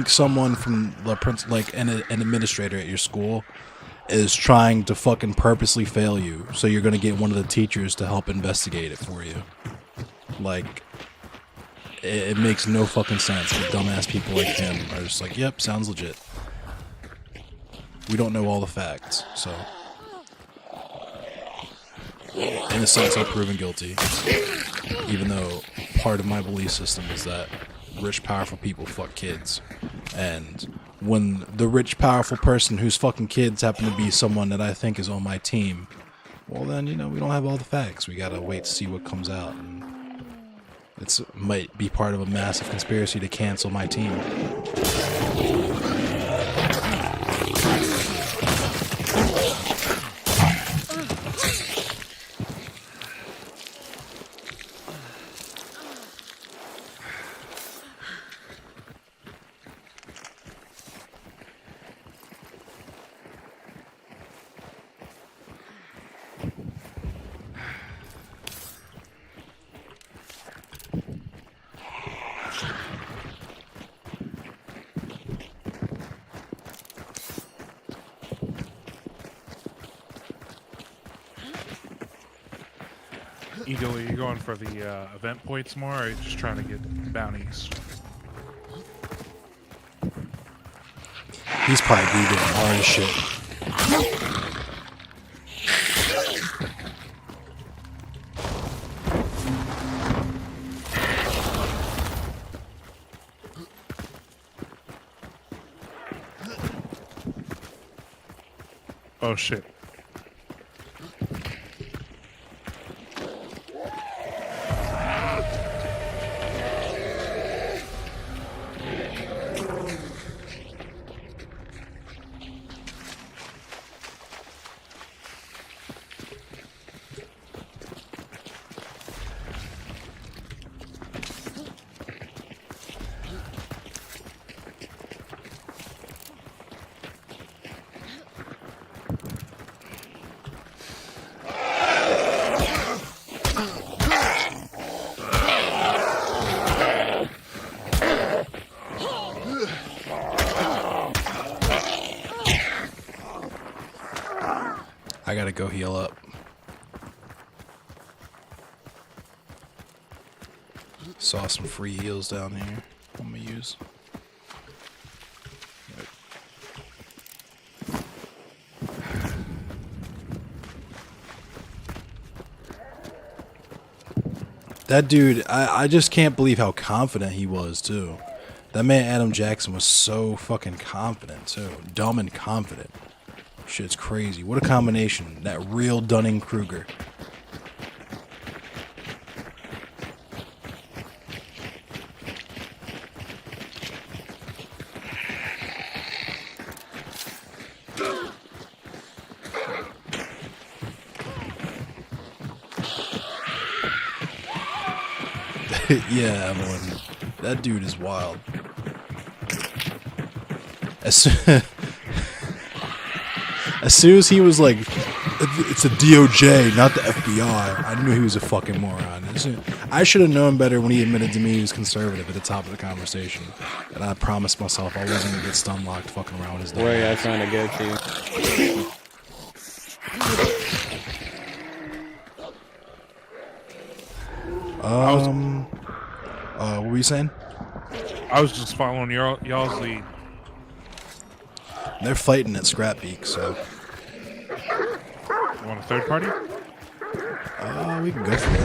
someone from the like an administrator at your school is trying to fucking purposely fail you, so you're gonna get one of the teachers to help investigate it for you. Like, it makes no fucking sense. But dumbass people like him are just like, yep, sounds legit. We don't know all the facts, so in a sense, I'm proven guilty. Even though part of my belief system is that rich, powerful people fuck kids. And when the rich, powerful person whose fucking kids happen to be someone that I think is on my team, well then, you know, we don't have all the facts. We gotta wait to see what comes out. And it might be part of a massive conspiracy to cancel my team. Eagle, are you going for the event points more, or are you just trying to get bounties? He's probably getting hard as shit. Oh shit. I gotta go heal up. Saw some free heals down here. I'm gonna use. That dude, I just can't believe how confident he was, too. That man Adam Jackson was so fucking confident, too. Dumb and confident. Shit's crazy. What a combination. That real Dunning-Kruger. Yeah, Evelyn. That dude is wild. As soon as he was like, it's the DOJ, not the FBI, I knew he was a fucking moron. I should have known better when he admitted to me he was conservative at the top of the conversation. And I promised myself I wasn't going to get stun locked fucking around with his dog. Where are y'all trying to go to? What were you saying? I was just following y'all's lead. They're fighting at Scrapbeak, so. You want a third party? We can go for it.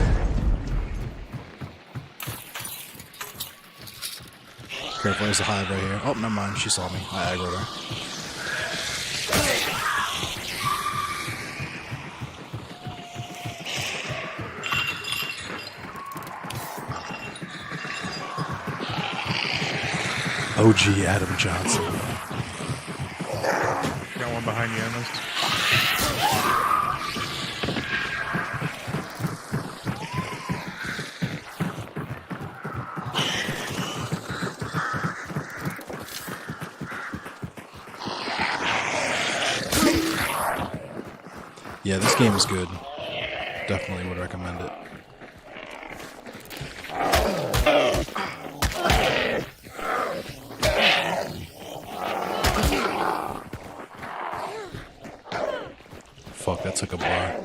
Careful, there's a hive right here. Oh, never mind, she saw me. I aggroed her. OG Adam Johnson. Got one behind you, Ernest. Yeah, this game is good. Definitely would recommend it. Fuck, that took a bar.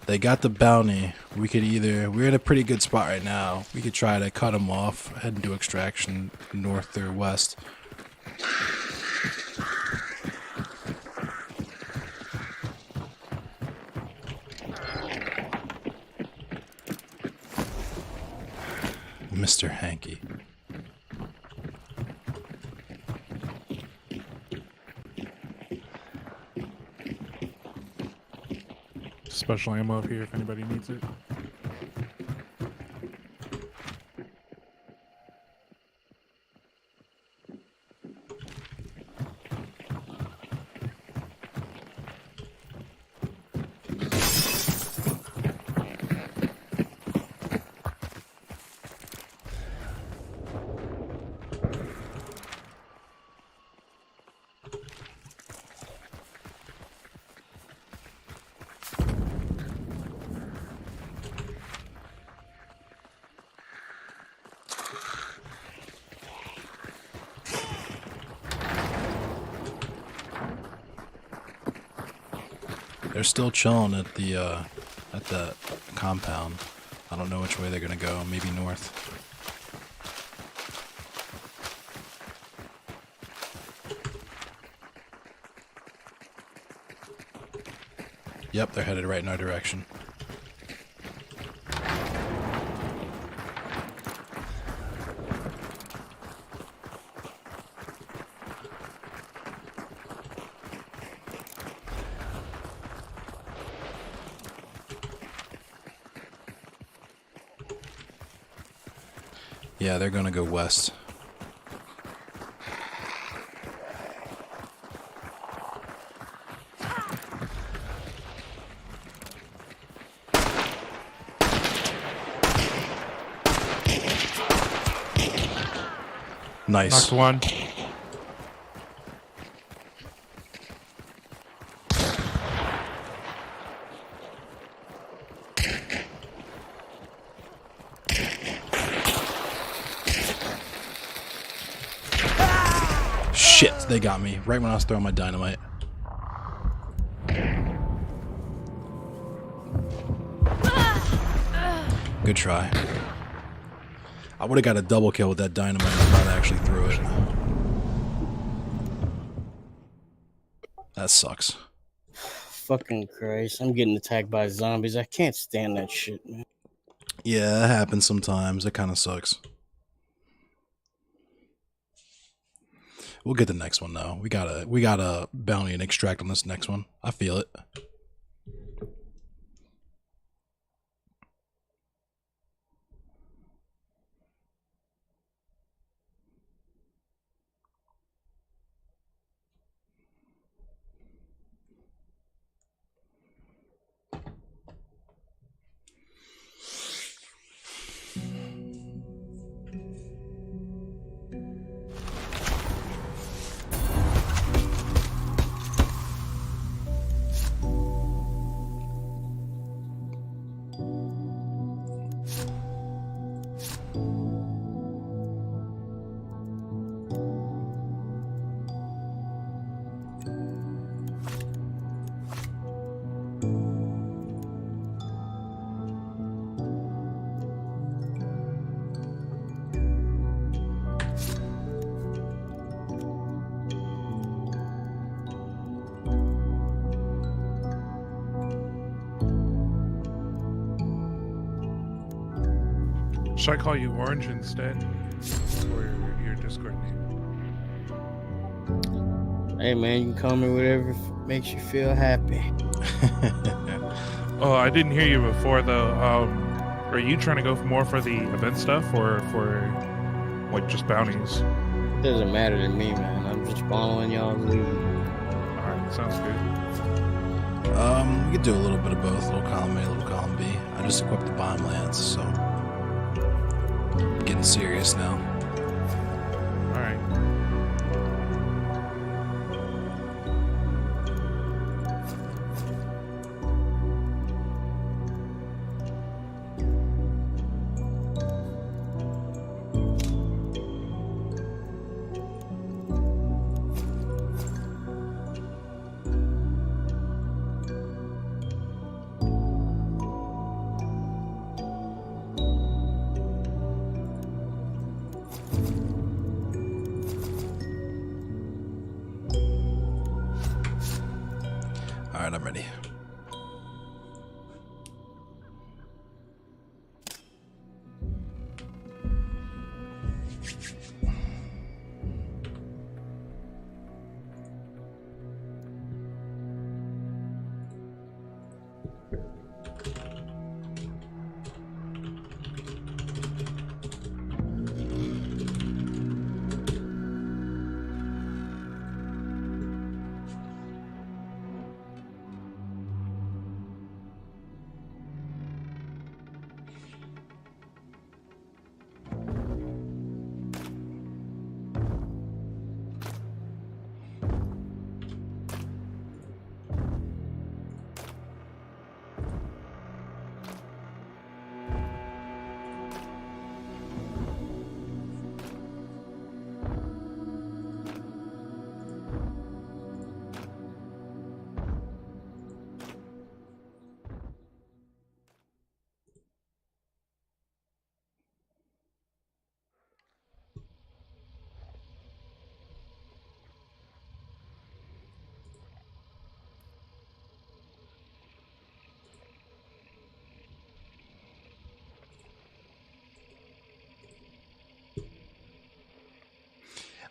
They got the bounty. We're in a pretty good spot right now. We could try to cut them off, head into extraction north or west. Mr. Hanky. Special ammo up here if anybody needs it. They're still chilling at the compound. I don't know which way they're gonna go. Maybe north. Yep, they're headed right in our direction. Yeah, they're gonna go west. Nice. Knocked one. Shit, they got me right when I was throwing my dynamite. Good try. I would have got a double kill with that dynamite if I actually threw it. That sucks. Fucking Christ. I'm getting attacked by zombies. I can't stand that shit, man. Yeah, it happens sometimes. It kind of sucks. We'll get the next one though. We got a bounty and extract on this next one. I feel it. Should I call you Orange instead? Or your Discord name? Hey, man, you can call me whatever makes you feel happy. Oh, I didn't hear you before though. Are you trying to go more for the event stuff or for like just bounties? It doesn't matter to me, man. I'm just following y'all's lead. Alright, sounds good. We could do a little bit of both. Little column A, little column B. I just equipped the bomb lance, so getting serious now. Alright. Alright, I'm ready.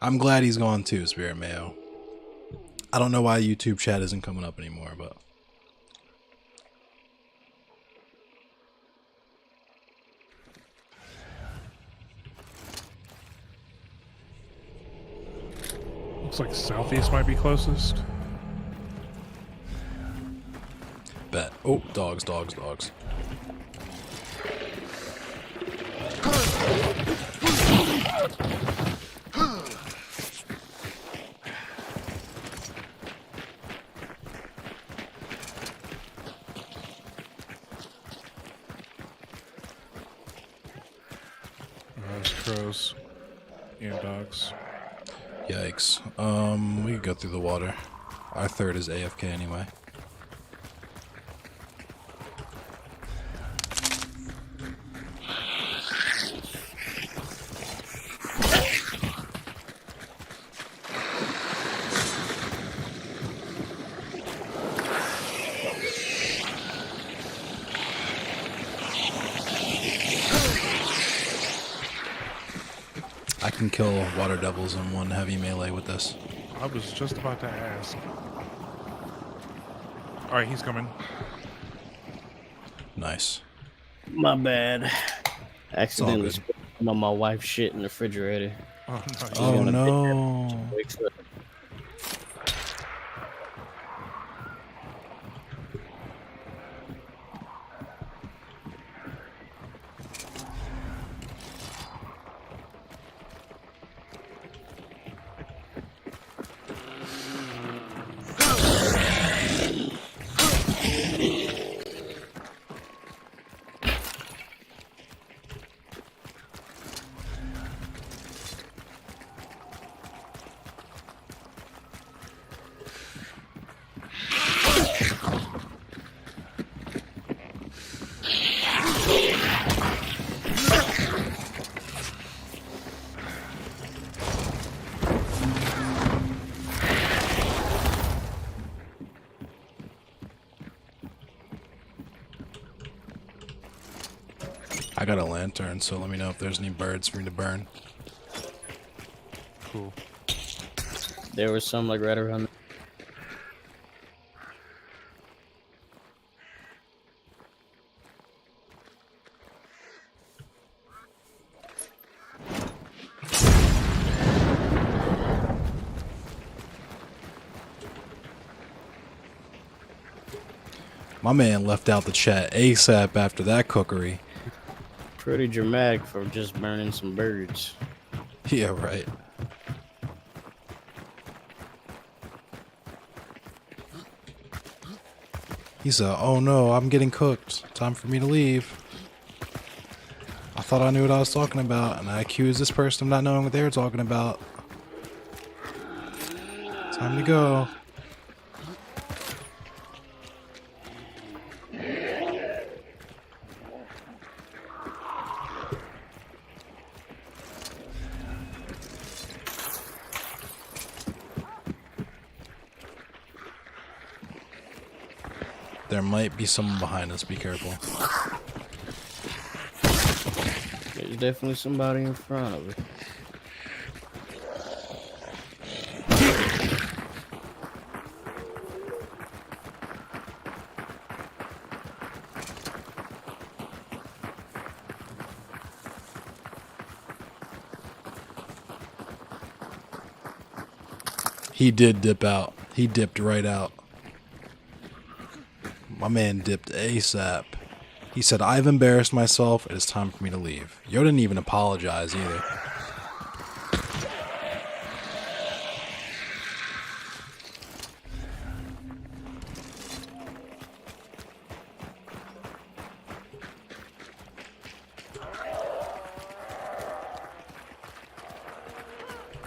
I'm glad he's gone too, Spirit Mayo. I don't know why YouTube chat isn't coming up anymore, but Looks like southeast might be closest. bet. Oh, dogs, dogs, dogs. There's crows and dogs. Yikes. We could go through the water. Our third is AFK anyway. I can kill water devils in one heavy melee with this. I was just about to ask. Alright, he's coming. Nice. My bad. Accidentally good. spilled some of my wife's shit in the refrigerator. Oh, no. Oh no. Wakes up. I got a lantern, so let me know if there's any birds for me to burn. Cool. There was some like right around. My man left out the chat ASAP after that cookery. Pretty dramatic for just burning some birds. Yeah, right. He said, "Oh no, I'm getting cooked. Time for me to leave. I thought I knew what I was talking about, and I accused this person of not knowing what they were talking about. Time to go." There might be someone behind us. Be careful. There's definitely somebody in front of it. He did dip out. He dipped right out. My man dipped ASAP. He said, "I've embarrassed myself. It is time for me to leave." Yo didn't even apologize either.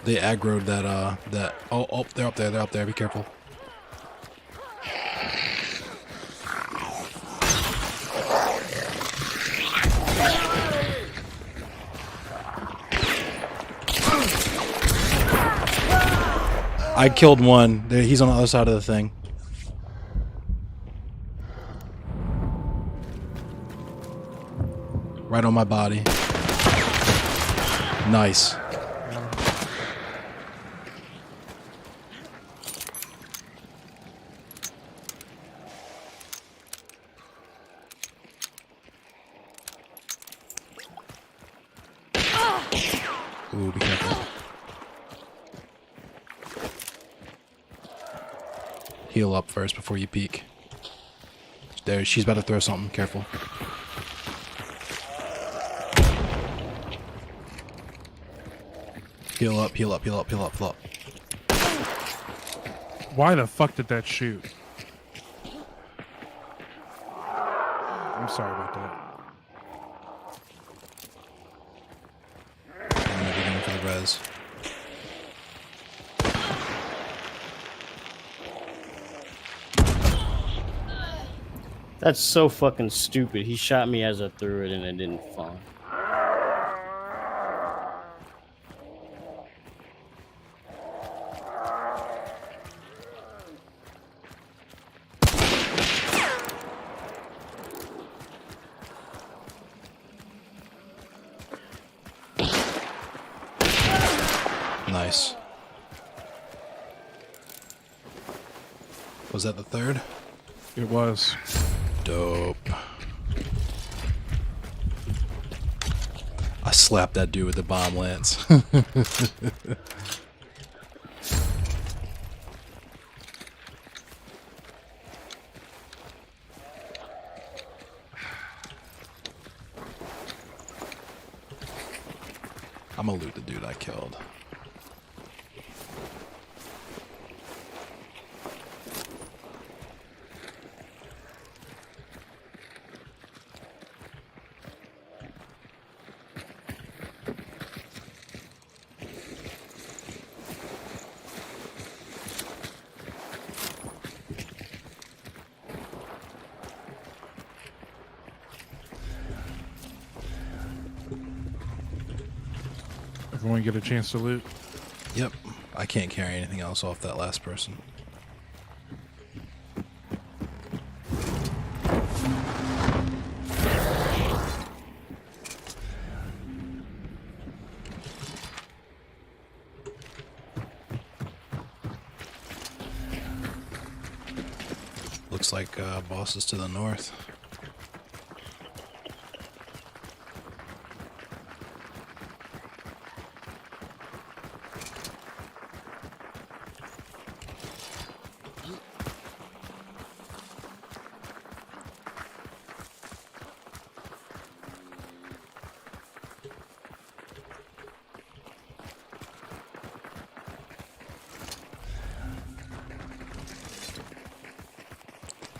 They aggroed that oh, they're up there, be careful. I killed one. There, he's on the other side of the thing. Right on my body. Nice. heal up first before you peek. There, she's about to throw something. Careful. Heal up, heal up, heal up, heal up, heal up. Why the fuck did that shoot? I'm sorry about that. I'm gonna be going for the res. That's so fucking stupid. He shot me as I threw it and it didn't fall. Nice. Was that the third? It was. Dope. I slapped that dude with the bomb lance. I'm gonna loot the dude I killed. Everyone get a chance to loot. Yep. I can't carry anything else off that last person. Looks like boss is to the north.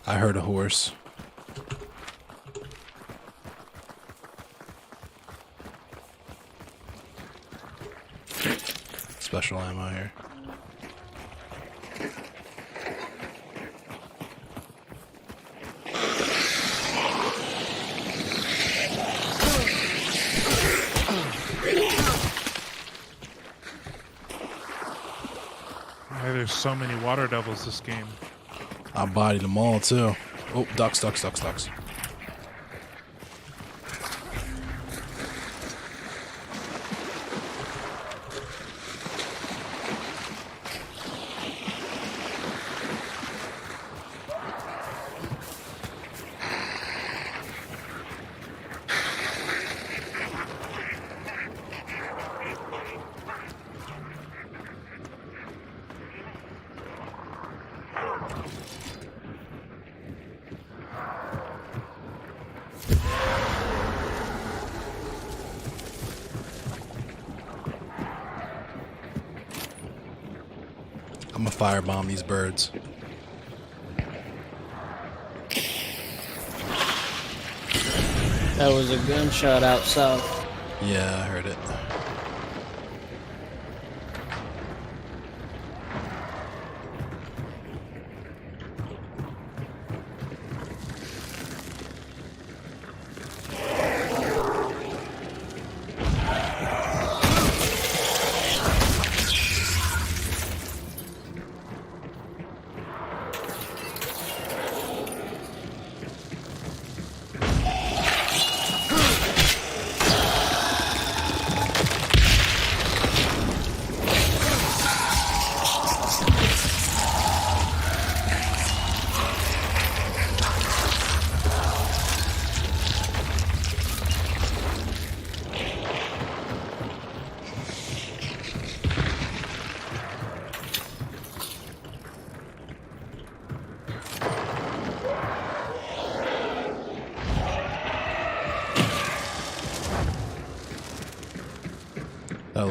I heard a horse. Special ammo here. Why there's so many water devils this game. I bodied them all too. Oh, ducks, ducks, ducks, ducks. I'm gonna firebomb these birds. That was a gunshot out south. Yeah, I heard it.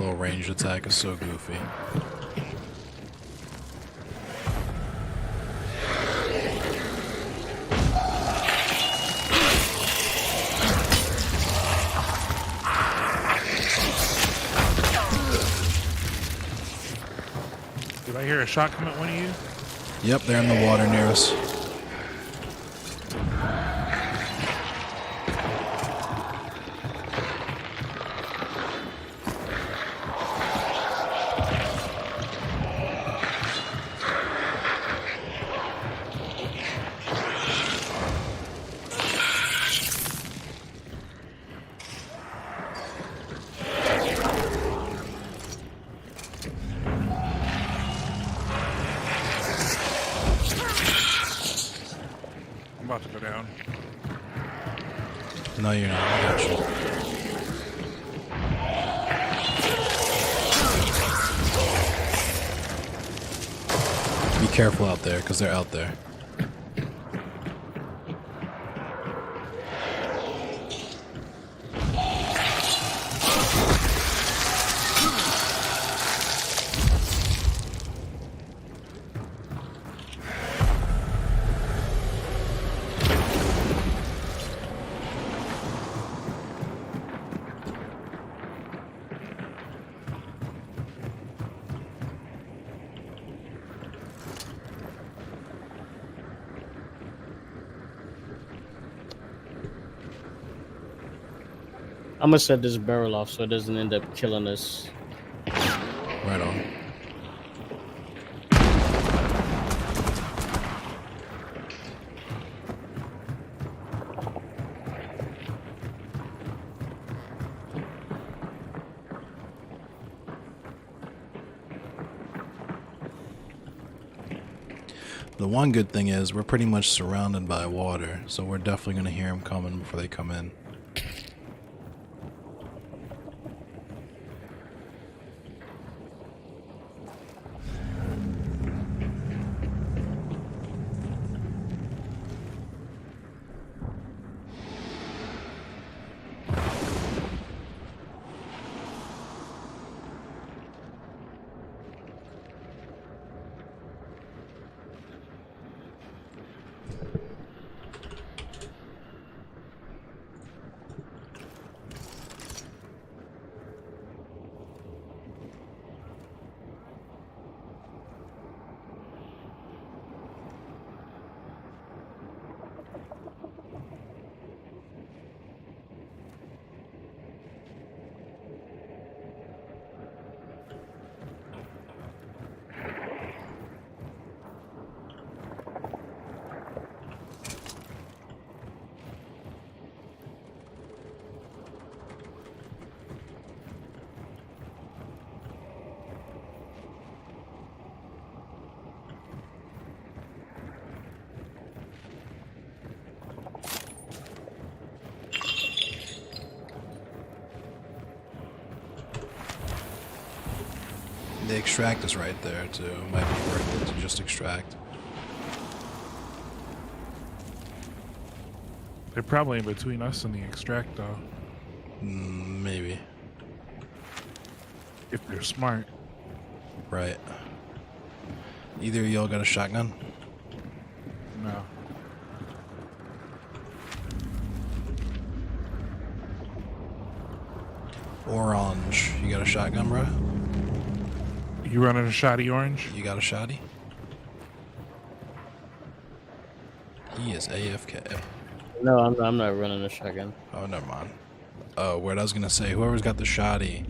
little ranged attack is so goofy. Did I hear a shot come at one of you? Yep, they're in the water near us. I'm about to go down. No, you're not. I got you. Be careful out there, because they're out there. I'm gonna set this barrel off so it doesn't end up killing us. Right on. The one good thing is we're pretty much surrounded by water, so we're definitely going to hear them coming before they come in. The extract is right there too. Might be worth it to just extract. They're probably in between us and the extract, though. Maybe. If they're smart. Right. Either of y'all got a shotgun? No. Orange. You got a shotgun, bro? You running a shoddy orange? You got a shotty? He is AFK. No, I'm not running a shotgun. Oh, never mind. Oh, what I was gonna say, whoever's got the shoddy,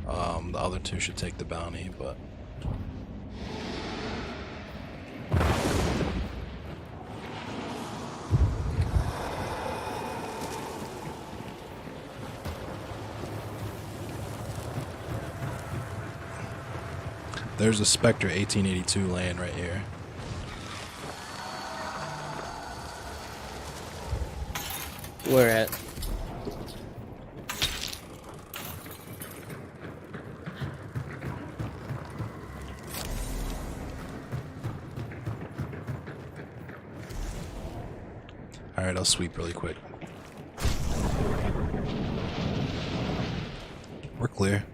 the other two should take the bounty, but... There's a Spectre 1882 laying right here. Where at? Alright, I'll sweep really quick. We're clear.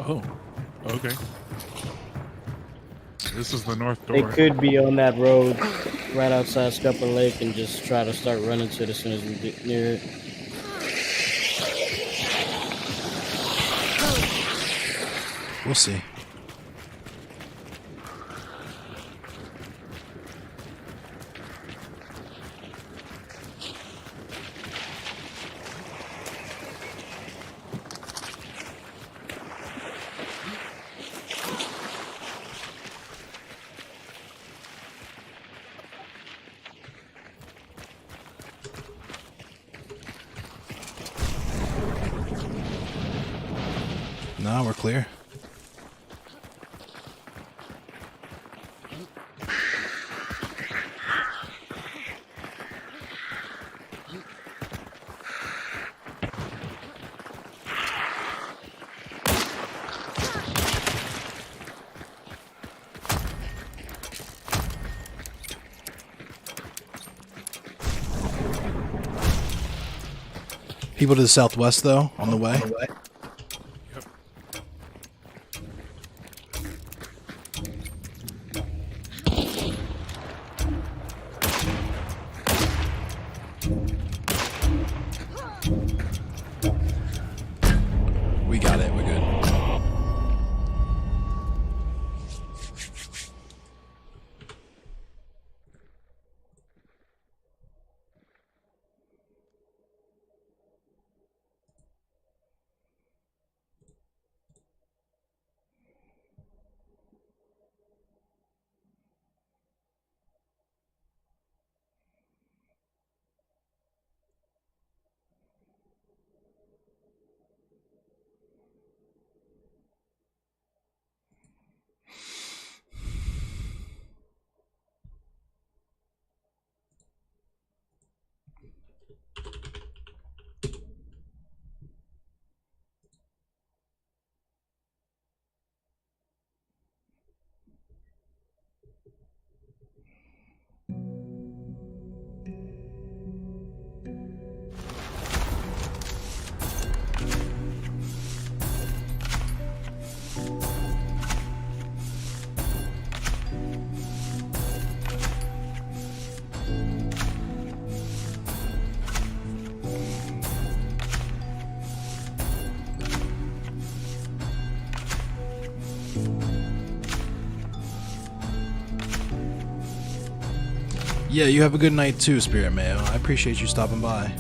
Oh, okay. This is the north They door. could be on that road right outside Scupper Lake and just try to start running to it as soon as we get near it. We'll see. No, we're clear. People to the southwest, though, on the way. Yep. We got it. We're good. Yeah, you have a good night too, Spirit Mayo. I appreciate you stopping by.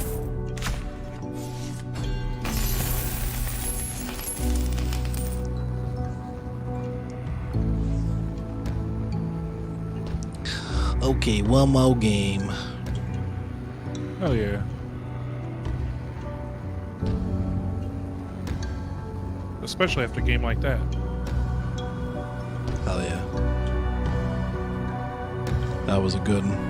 Okay, one more game. Oh yeah. Especially after a game like that. Hell yeah. That was a good one.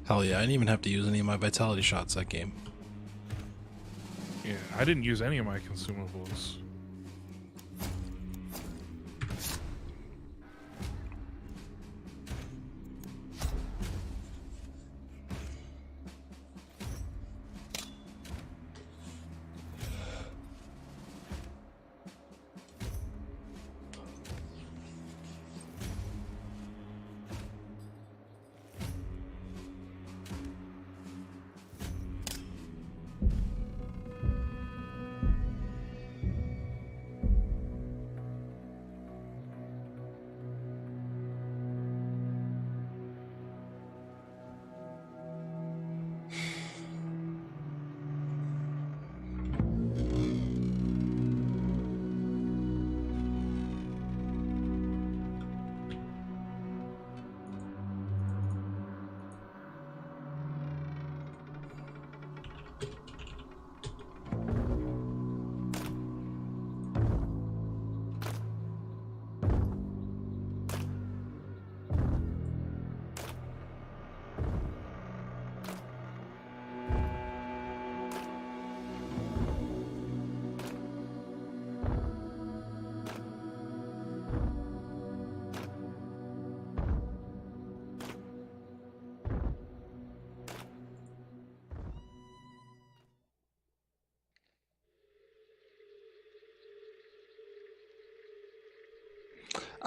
Hell yeah, I didn't even have to use any of my vitality shots that game. Yeah, I didn't use any of my consumables.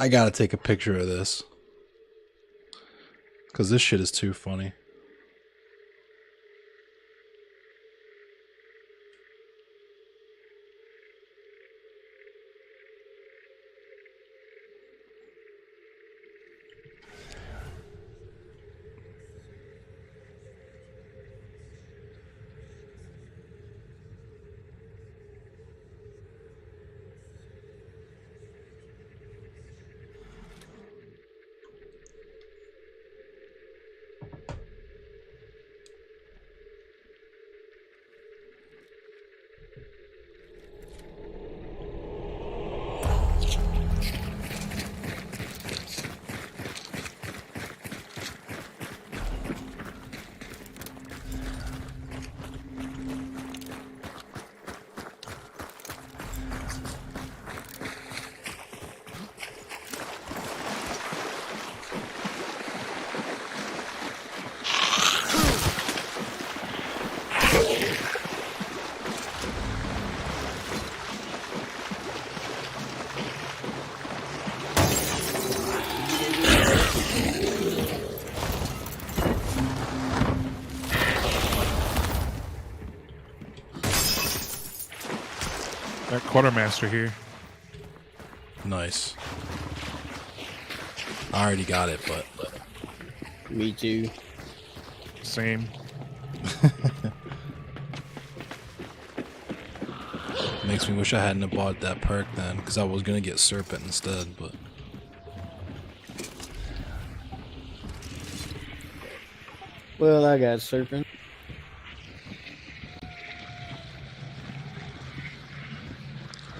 I gotta take a picture of this. Because this shit is too funny. That quartermaster here. Nice. I already got it, but Me too. Same. makes me wish I hadn't have bought that perk then, because I was gonna get Serpent instead, but Well, I got Serpent.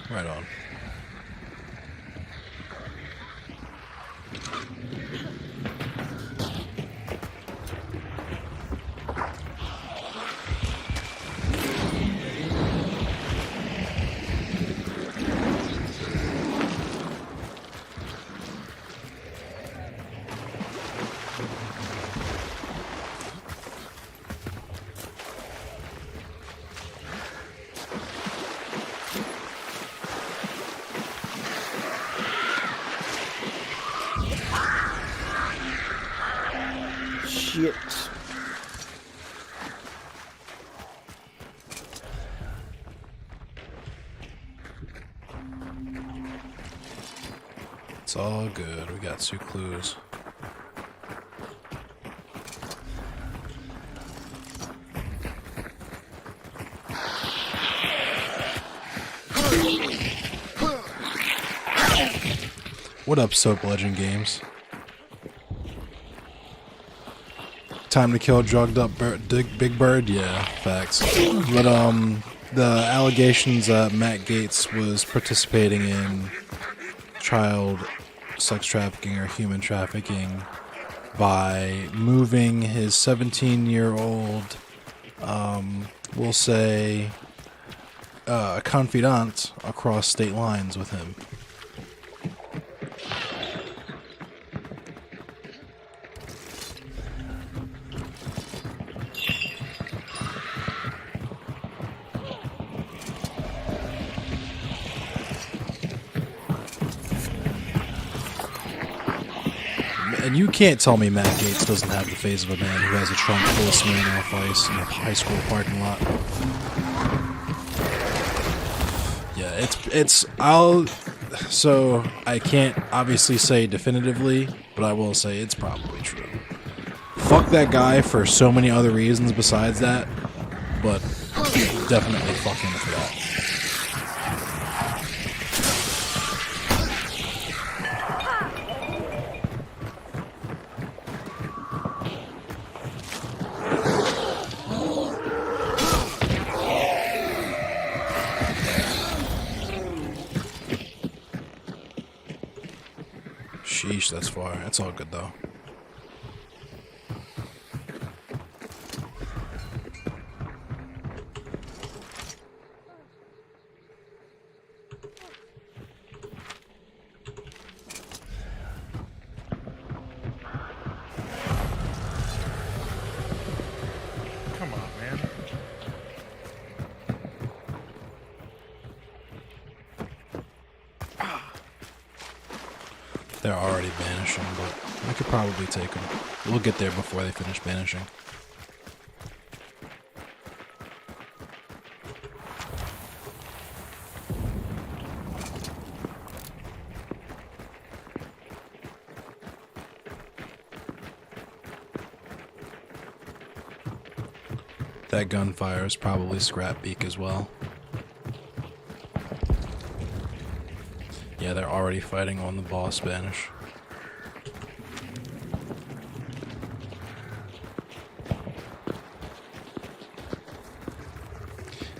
right on. Shit. It's all good. We got 2 clues. What up, Soap Legend Games? Time to kill drugged up Big Bird? Yeah, facts. But the allegations that Matt Gaetz was participating in child sex trafficking or human trafficking by moving his 17-year-old, we'll say, confidant across state lines with him. And you can't tell me Matt Gaetz doesn't have the face of a man who has a trunk full of Smirnoff Ice in a high school parking lot. Yeah, so I can't obviously say definitively, but I will say it's probably true. Fuck that guy for so many other reasons besides that, but definitely fuck him for that. Sheesh, that's far. That's all good, though. Come on, man. They're already banishing, but I could probably take them. We'll get there before they finish banishing. That gunfire is probably scrap beak as well. Yeah, they're already fighting on the boss Spanish.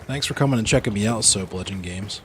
Thanks for coming and checking me out, Soap Legend Games.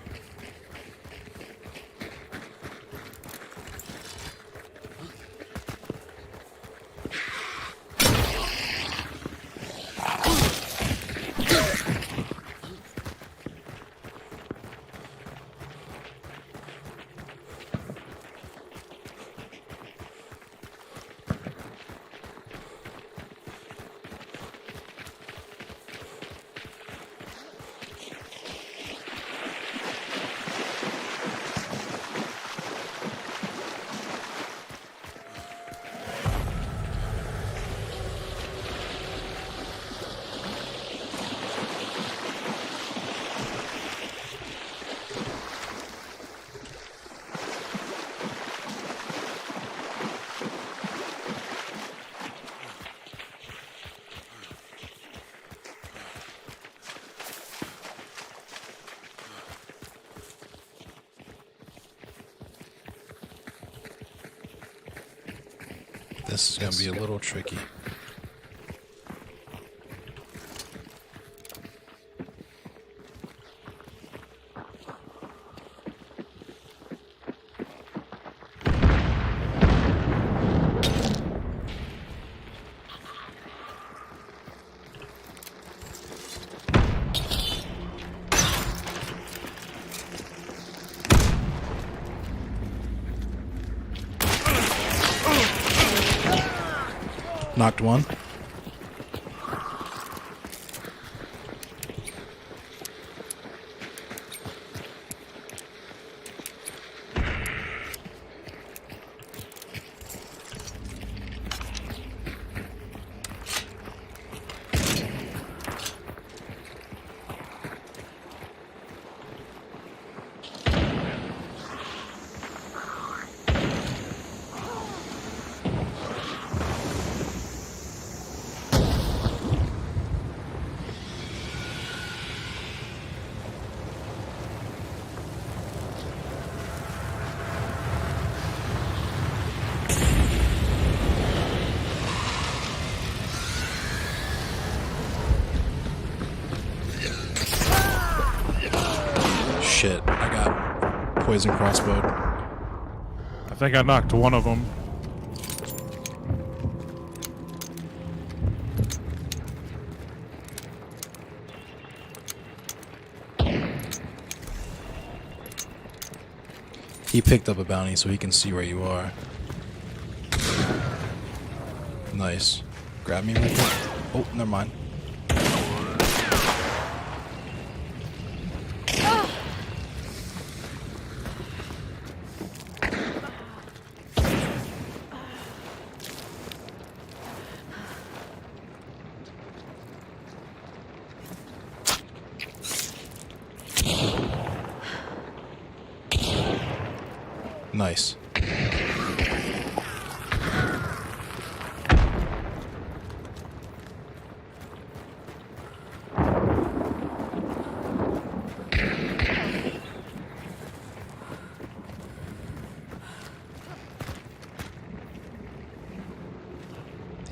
This is going to be a little tricky. Knocked one. Shit, I got poison crossbowed. I think I knocked one of them. He picked up a bounty so he can see where you are. Nice. Grab me right there. Oh, never mind. Nice.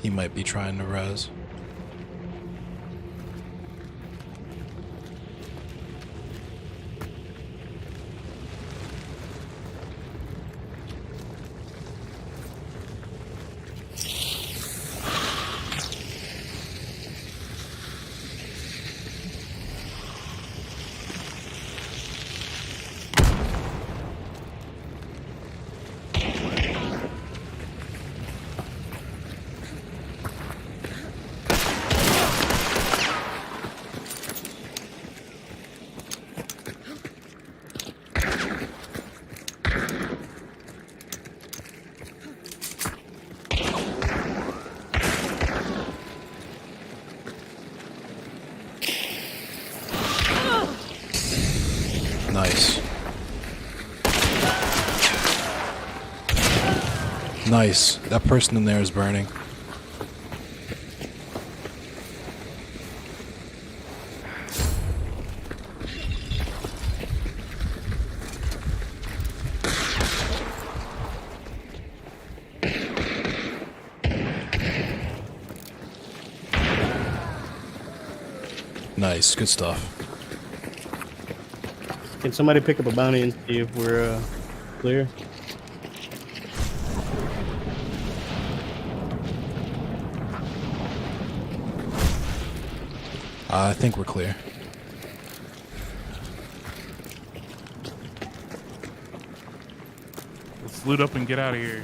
He might be trying to res. Nice. Nice. That person in there is burning. Nice. Good stuff. Can somebody pick up a bounty and see if we're clear? I think we're clear. Let's loot up and get out of here.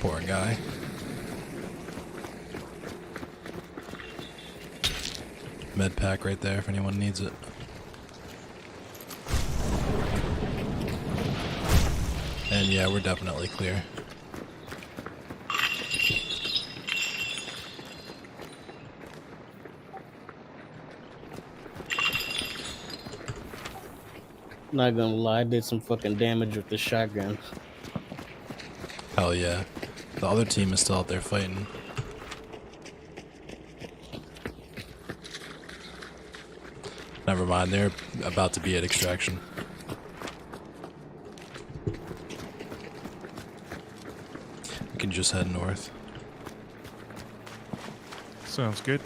Poor guy. Med pack right there if anyone needs it. And yeah, we're definitely clear. Not gonna lie, I did some fucking damage with the shotgun. Hell yeah. The other team is still out there fighting. Never mind, they're about to be at extraction. We can just head north. Sounds good.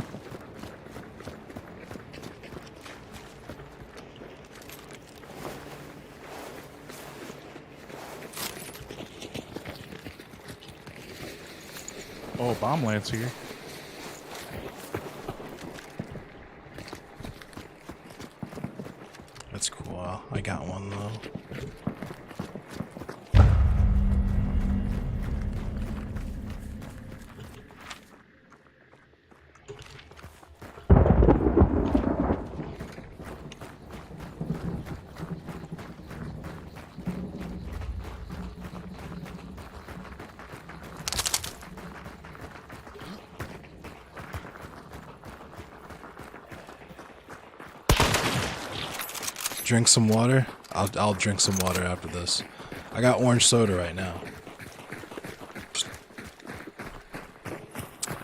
Oh, bomb lance here. That's cool. I got one though. Drink some water. I'll drink some water after this. I got orange soda right now.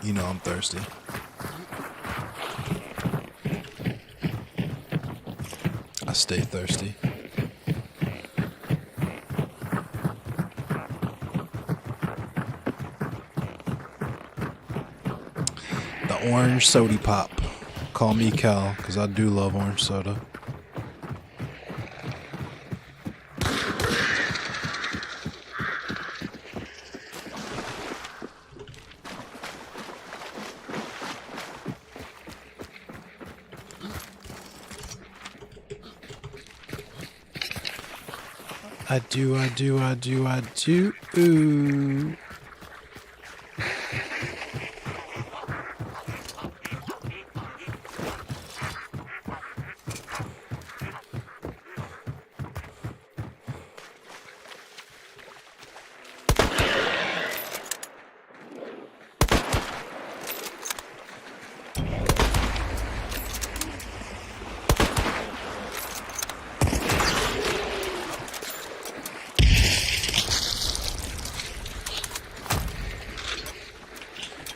You know I'm thirsty. I I stay thirsty. The orange soda pop. Call me Cal, because I do love orange soda. I do. Ooh.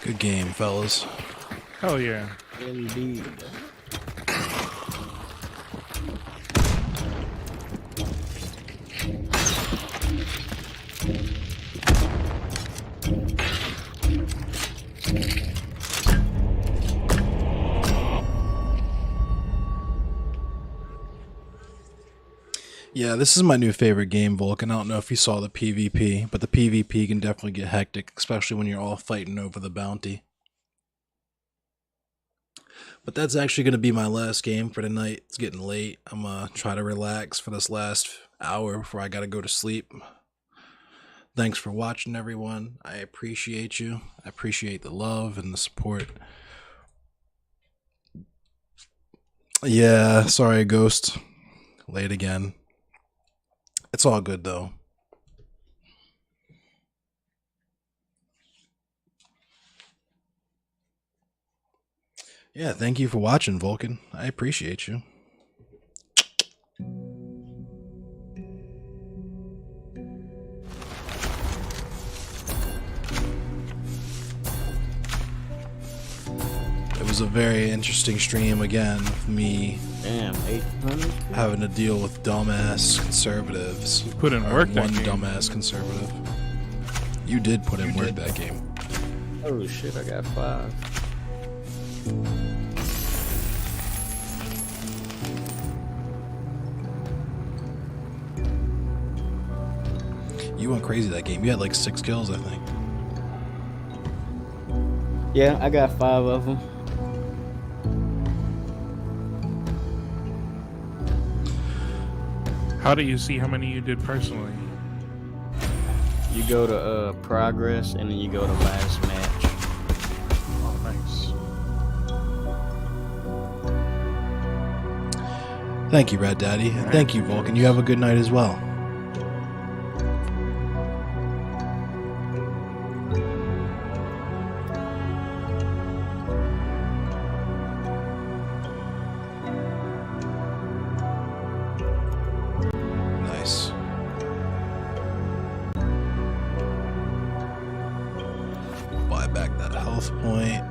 Good game, fellas. Hell yeah. Indeed. Yeah, this is my new favorite game, Vulcan. I don't know if you saw the PvP, but the PvP can definitely get hectic, especially when you're all fighting over the bounty. But that's actually going to be my last game for tonight. It's getting late. I'm going to try to relax for this last hour before I got to go to sleep. Thanks for watching, everyone. I appreciate you. I appreciate the love and the support. Yeah, sorry, Ghost. Late again. It's all good, though. Yeah, thank you for watching, Vulcan. I appreciate you. It was a very interesting stream again with me Damn, 800? having to deal with dumbass conservatives. You put in Or work that one game. dumbass conservative. You did put in work that game. Oh shit, I got 5. You went crazy that game. You had like 6 kills, I think. Yeah, I got 5 of them. How do you see how many you did personally? You go to progress and then you go to last match. Oh, nice. Thank you, Red Daddy. And thank you, Vulcan. You have a good night as well. Nice. Buy back that health point.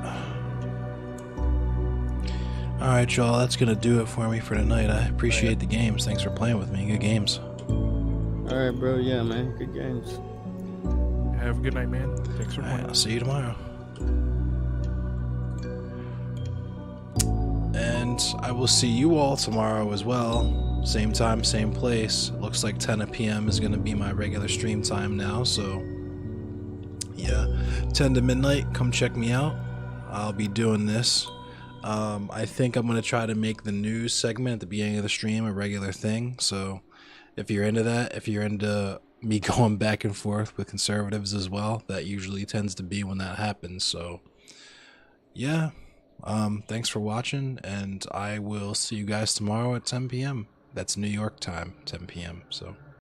Alright, y'all, that's gonna do it for me for tonight. I appreciate the games. Thanks for playing with me. Good games. Alright, bro. Yeah, man. Good games. Have a good night, man. Thanks for Alright, playing. I'll see you tomorrow. And I will see you all tomorrow as well. Same time, same place. It looks like 10 p.m. is gonna be my regular stream time now, so yeah. 10 to midnight, come check me out. I'll be doing this. I think I'm going to try to make the news segment at the beginning of the stream a regular thing. So if you're into that, if you're into me going back and forth with conservatives as well, that usually tends to be when that happens. So yeah, thanks for watching, and I will see you guys tomorrow at 10 p.m. That's New York time, 10 p.m. So